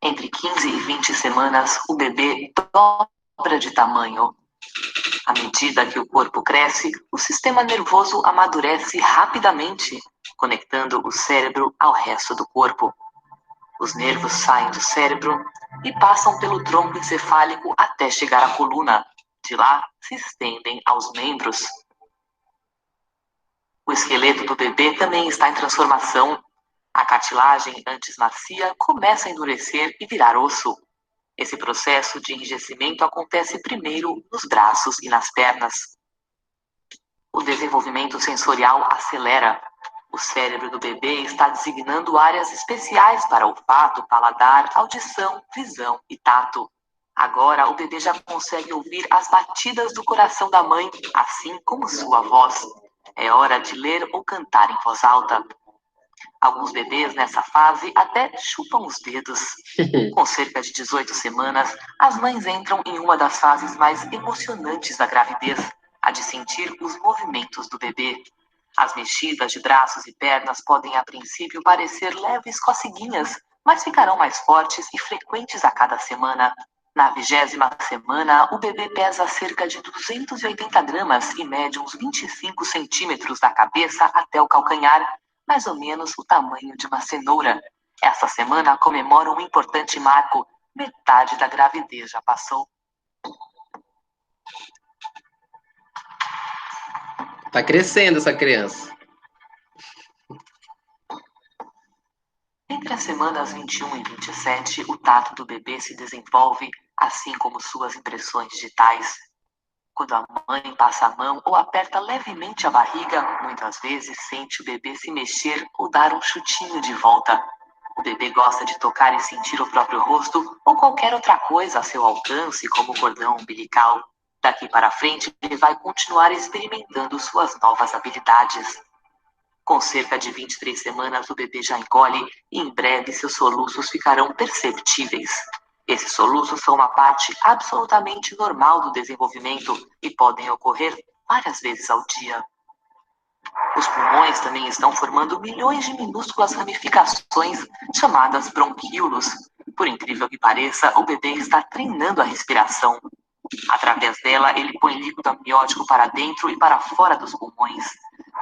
Entre 15 15 e 20 semanas, o bebê dobra de tamanho. À medida que o corpo cresce, o sistema nervoso amadurece rapidamente, conectando o cérebro ao resto do corpo. Os nervos saem do cérebro e passam pelo tronco encefálico até chegar à coluna. De lá, se estendem aos membros. O esqueleto do bebê também está em transformação. A cartilagem, antes macia, começa a endurecer e virar osso. Esse processo de enrijecimento acontece primeiro nos braços e nas pernas. O desenvolvimento sensorial acelera. O cérebro do bebê está designando áreas especiais para olfato, paladar, audição, visão e tato. Agora o bebê já consegue ouvir as batidas do coração da mãe, assim como sua voz. É hora de ler ou cantar em voz alta. Alguns bebês nessa fase até chupam os dedos. Com cerca de 18 semanas, as mães entram em uma das fases mais emocionantes da gravidez, a de sentir os movimentos do bebê. As mexidas de braços e pernas podem a princípio parecer leves coceguinhas, mas ficarão mais fortes e frequentes a cada semana. Na 20ª semana, o bebê pesa cerca de 280 gramas e mede uns 25 centímetros da cabeça até o calcanhar, mais ou menos o tamanho de uma cenoura. Essa semana comemora um importante marco. Metade da gravidez já passou. Tá crescendo essa criança. Entre as semanas 21 e 27, o tato do bebê se desenvolve, assim como suas impressões digitais. Quando a mãe passa a mão ou aperta levemente a barriga, muitas vezes sente o bebê se mexer ou dar um chutinho de volta. O bebê gosta de tocar e sentir o próprio rosto ou qualquer outra coisa a seu alcance, como o cordão umbilical. Daqui para frente, ele vai continuar experimentando suas novas habilidades. Com cerca de 23 semanas, o bebê já encolhe e em breve seus soluços ficarão perceptíveis. Esses soluços são uma parte absolutamente normal do desenvolvimento e podem ocorrer várias vezes ao dia. Os pulmões também estão formando milhões de minúsculas ramificações chamadas bronquíolos. Por incrível que pareça, o bebê está treinando a respiração. Através dela, ele põe líquido amniótico para dentro e para fora dos pulmões.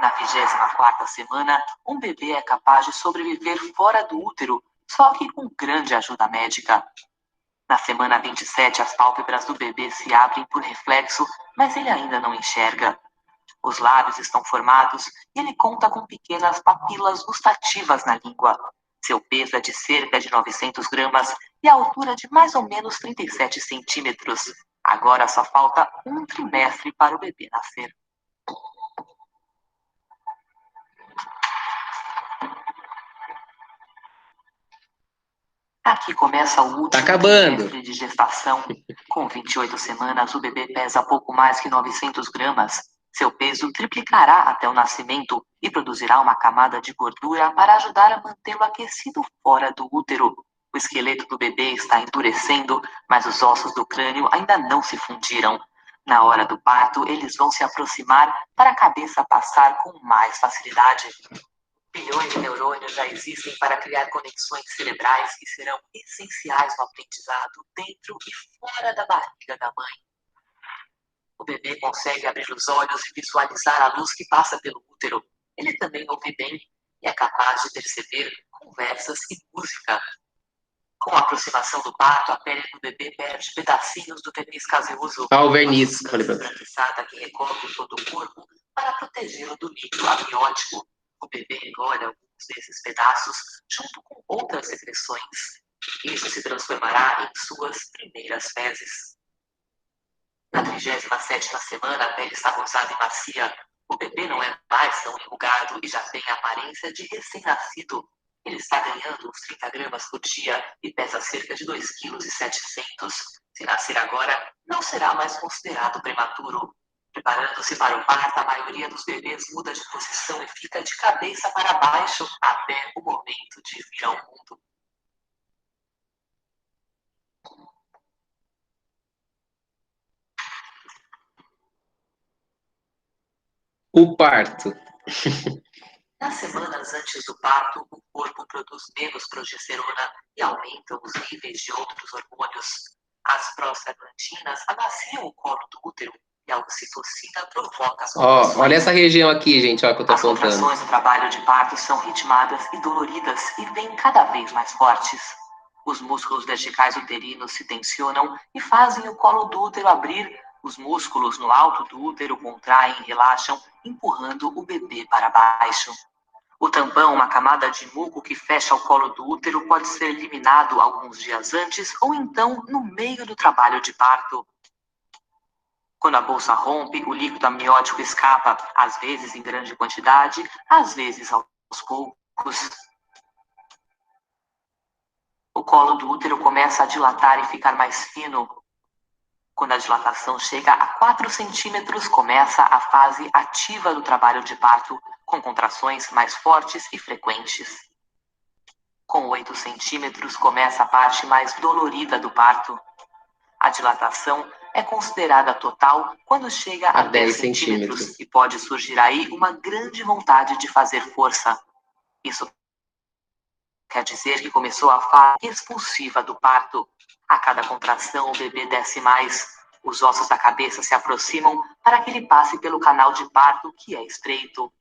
Na 24ª semana, um bebê é capaz de sobreviver fora do útero, só que com grande ajuda médica. Na semana 27, as pálpebras do bebê se abrem por reflexo, mas ele ainda não enxerga. Os lábios estão formados e ele conta com pequenas papilas gustativas na língua. Seu peso é de cerca de 900 gramas e a altura de mais ou menos 37 centímetros. Agora só falta um trimestre para o bebê nascer. Aqui começa o último trimestre de gestação. Com 28 semanas, o bebê pesa pouco mais que 900 gramas. Seu peso triplicará até o nascimento e produzirá uma camada de gordura para ajudar a mantê-lo aquecido fora do útero. O esqueleto do bebê está endurecendo, mas os ossos do crânio ainda não se fundiram. Na hora do parto, eles vão se aproximar para a cabeça passar com mais facilidade. Bilhões de neurônios já existem para criar conexões cerebrais que serão essenciais no aprendizado dentro e fora da barriga da mãe. O bebê consegue abrir os olhos e visualizar a luz que passa pelo útero. Ele também ouve bem e é capaz de perceber conversas e música. Com a aproximação do parto, a pele do bebê perde pedacinhos do verniz caseoso. Ah, o verniz. Esbranquiçada que recobre todo o corpo para protegê-lo do líquido amniótico. O bebê engole alguns desses pedaços junto com outras secreções. Isso se transformará em suas primeiras fezes. Na 37ª semana, a pele está rosada e macia. O bebê não é mais tão enrugado e já tem a aparência de recém-nascido. Ele está ganhando uns 30 gramas por dia e pesa cerca de 2,7 kg. Se nascer agora, não será mais considerado prematuro. Preparando-se para o parto, a maioria dos bebês muda de posição e fica de cabeça para baixo até o momento de vir ao mundo. O parto. Nas semanas antes do parto, o corpo produz menos progesterona e aumenta os níveis de outros hormônios. As prostaglandinas amaciam o colo do útero e a ocitocina provoca as Ó, olha contrações. essa região aqui, gente, ó, que eu tô As apontando. contrações no trabalho de parto são ritmadas e doloridas e vêm cada vez mais fortes. Os músculos verticais uterinos se tensionam e fazem o colo do útero abrir. Os músculos no alto do útero contraem e relaxam, empurrando o bebê para baixo. O tampão, uma camada de muco que fecha o colo do útero, pode ser eliminado alguns dias antes ou então no meio do trabalho de parto. Quando a bolsa rompe, o líquido amniótico escapa, às vezes em grande quantidade, às vezes aos poucos. O colo do útero começa a dilatar e ficar mais fino. Quando a dilatação chega a 4 centímetros, começa a fase ativa do trabalho de parto, com contrações mais fortes e frequentes. Com 8 centímetros, começa a parte mais dolorida do parto. A dilatação é considerada total quando chega a 10 centímetros e pode surgir aí uma grande vontade de fazer força. Isso quer dizer que começou a fase expulsiva do parto. A cada contração, o bebê desce mais. Os ossos da cabeça se aproximam para que ele passe pelo canal de parto, que é estreito.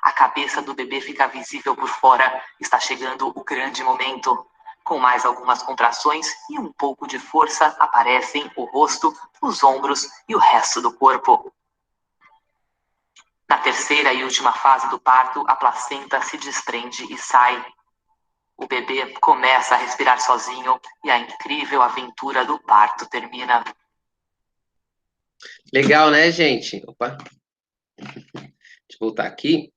A cabeça do bebê fica visível por fora. Está chegando o grande momento. Com mais algumas contrações e um pouco de força, aparecem o rosto, os ombros e o resto do corpo. Na terceira e última fase do parto, a placenta se desprende e sai. O bebê começa a respirar sozinho e a incrível aventura do parto termina. Legal, né, gente? Opa. Deixa eu voltar aqui.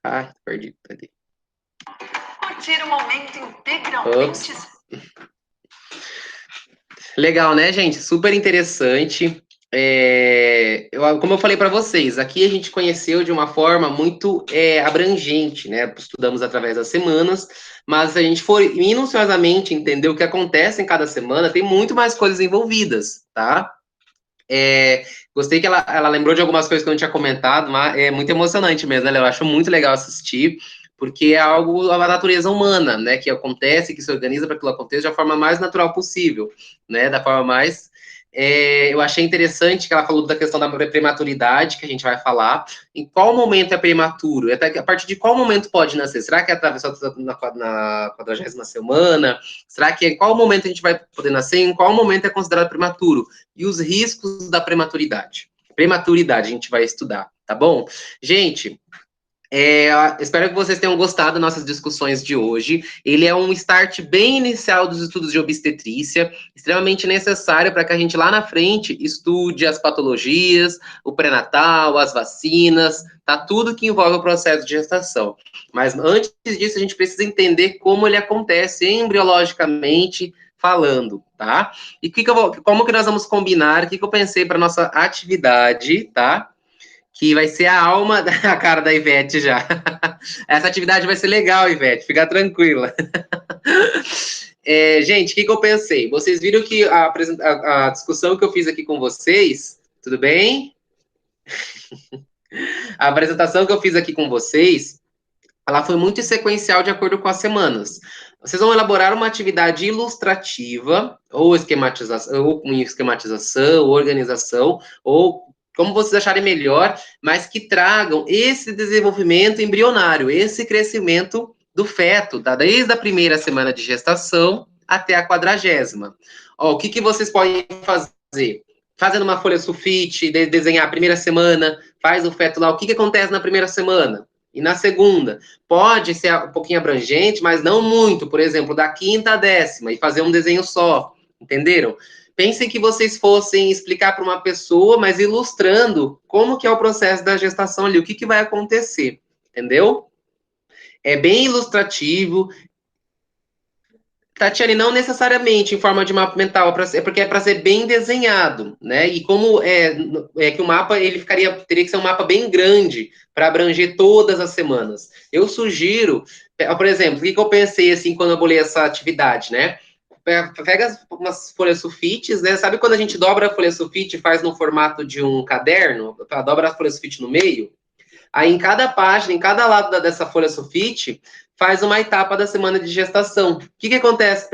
Ah, perdi. Cadê? Curtir o momento integralmente. Legal, né, gente? Super interessante. Como eu falei para vocês, aqui a gente conheceu de uma forma muito abrangente, né? Estudamos através das semanas, mas se a gente for minuciosamente entender o que acontece em cada semana, tem muito mais coisas envolvidas, tá? Gostei que ela lembrou de algumas coisas que eu não tinha comentado, mas é muito emocionante mesmo, né? Eu acho muito legal assistir, porque é algo da natureza humana, né? Que acontece, que se organiza para que aquilo aconteça da forma mais natural possível, né? Da forma mais. Eu achei interessante que ela falou da questão da prematuridade, que a gente vai falar. Em qual momento é prematuro? Até a partir de qual momento pode nascer? Será que é atravessado na 40ª semana? Será que em qual momento a gente vai poder nascer? Em qual momento é considerado prematuro? E os riscos da prematuridade. Prematuridade a gente vai estudar, tá bom? Gente, espero que vocês tenham gostado das nossas discussões de hoje. Ele é um start bem inicial dos estudos de obstetrícia, extremamente necessário para que a gente lá na frente estude as patologias, o pré-natal, as vacinas, tá? Tudo que envolve o processo de gestação. Mas antes disso, a gente precisa entender como ele acontece embriologicamente falando, tá? E como que nós vamos combinar? O que eu pensei para nossa atividade, tá? Que vai ser a alma da cara da Ivete já. Essa atividade vai ser legal, Ivete, fica tranquila. Gente, o que eu pensei? Vocês viram que a discussão que eu fiz aqui com vocês, tudo bem? A apresentação que eu fiz aqui com vocês, ela foi muito sequencial de acordo com as semanas. Vocês vão elaborar uma atividade ilustrativa, ou esquematização, ou organização, ou como vocês acharem melhor, mas que tragam esse desenvolvimento embrionário, esse crescimento do feto, tá? Desde a primeira semana de gestação até a 40ª. O que vocês podem fazer? Fazendo uma folha sulfite, desenhar a primeira semana, faz o feto lá, o que acontece na primeira semana? E na segunda, pode ser um pouquinho abrangente, mas não muito, por exemplo, da 5ª à 10ª, e fazer um desenho só, entenderam? Pensem que vocês fossem explicar para uma pessoa, mas ilustrando como que é o processo da gestação ali, o que vai acontecer, entendeu? É bem ilustrativo. Tatiane, não necessariamente em forma de mapa mental, porque é para ser bem desenhado, né? E como que o mapa teria que ser um mapa bem grande para abranger todas as semanas. Eu sugiro, por exemplo, o que eu pensei assim quando eu bolei essa atividade, né? Pega umas folhas sulfites, né? Sabe quando a gente dobra a folha sulfite e faz no formato de um caderno? Dobra a folha sulfite no meio? Aí, em cada página, em cada lado dessa folha sulfite, faz uma etapa da semana de gestação. O que acontece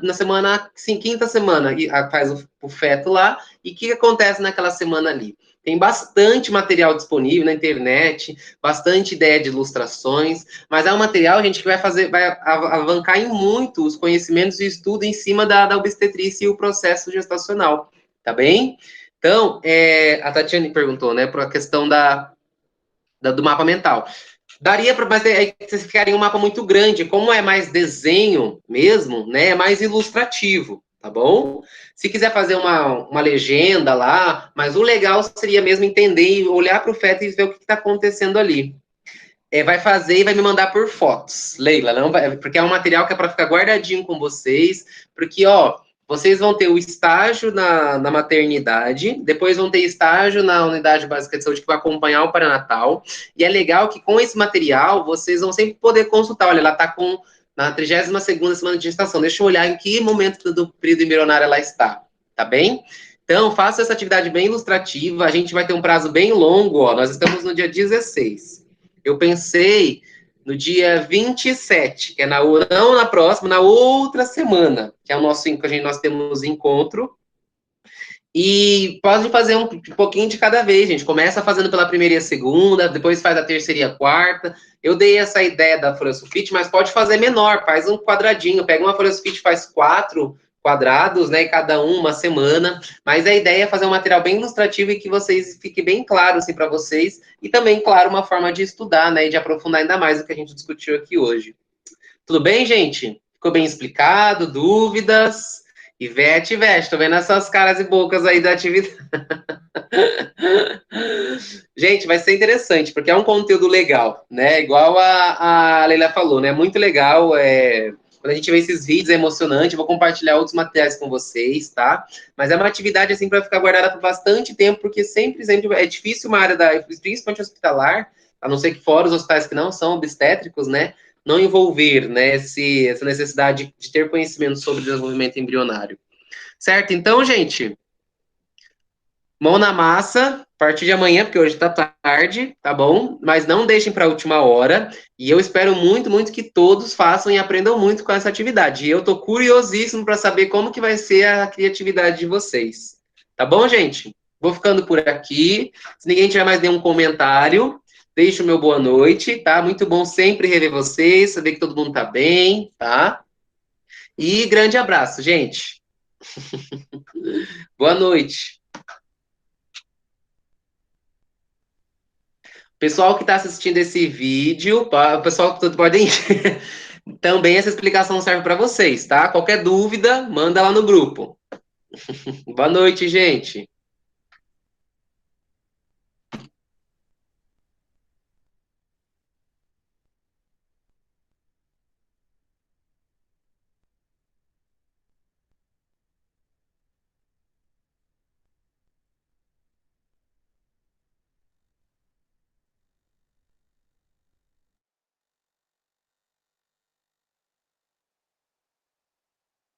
na semana, sim, quinta semana, faz o feto lá, e o que acontece naquela semana ali? Tem bastante material disponível na internet, bastante ideia de ilustrações, mas é um material, gente, que vai avançar em muito os conhecimentos e estudo em cima da obstetrícia e o processo gestacional, tá bem? Então, a Tatiane perguntou, né, para a questão do mapa mental. Daria para, mas aí vocês ficariam um mapa muito grande. Como é mais desenho mesmo, né? É mais ilustrativo, tá bom? Se quiser fazer uma legenda lá, mas o legal seria mesmo entender e olhar para o feto e ver o que está acontecendo ali. Vai fazer e vai me mandar por fotos, Leila, não vai, porque é um material que é para ficar guardadinho com vocês, porque, ó, vocês vão ter o estágio na maternidade, depois vão ter estágio na unidade básica de saúde que vai acompanhar o pré-natal, e é legal que com esse material vocês vão sempre poder consultar, olha, ela está na 32ª semana de gestação, deixa eu olhar em que momento do período embrionário ela está, tá bem? Então, faça essa atividade bem ilustrativa, a gente vai ter um prazo bem longo, ó, nós estamos no dia 16. Eu pensei no dia 27, que é não na próxima, na outra semana, que é o nosso, nós temos encontro. E pode fazer um pouquinho de cada vez, gente. Começa fazendo pela primeira e a segunda, depois faz a terceira e a quarta. Eu dei essa ideia da folha sulfite, mas pode fazer menor, faz um quadradinho, pega uma folha sulfite, faz 4 quadrados, né, e cada uma semana. Mas a ideia é fazer um material bem ilustrativo e que vocês fique bem claro assim para vocês e também, claro, uma forma de estudar, né, e de aprofundar ainda mais o que a gente discutiu aqui hoje. Tudo bem, gente? Ficou bem explicado? Dúvidas? Ivete, tô vendo essas caras e bocas aí da atividade. Gente, vai ser interessante, porque é um conteúdo legal, né? Igual a Leila falou, né? Muito legal. Quando a gente vê esses vídeos, é emocionante. Eu vou compartilhar outros materiais com vocês, tá? Mas é uma atividade, assim, para ficar guardada por bastante tempo, porque sempre é difícil uma área principalmente hospitalar, a não ser que fora os hospitais que não são obstétricos, né? Não envolver, né, essa necessidade de ter conhecimento sobre o desenvolvimento embrionário. Certo? Então, gente, mão na massa, a partir de amanhã, porque hoje tá tarde, tá bom? Mas não deixem para a última hora. E eu espero muito, muito que todos façam e aprendam muito com essa atividade. E eu tô curiosíssimo para saber como que vai ser a criatividade de vocês. Tá bom, gente? Vou ficando por aqui. Se ninguém tiver mais nenhum comentário, deixo o meu boa noite, tá? Muito bom sempre rever vocês, saber que todo mundo tá bem, tá? E grande abraço, gente. Boa noite. Pessoal que está assistindo esse vídeo, o pessoal que podem também essa explicação serve para vocês, tá? Qualquer dúvida, manda lá no grupo. Boa noite, gente.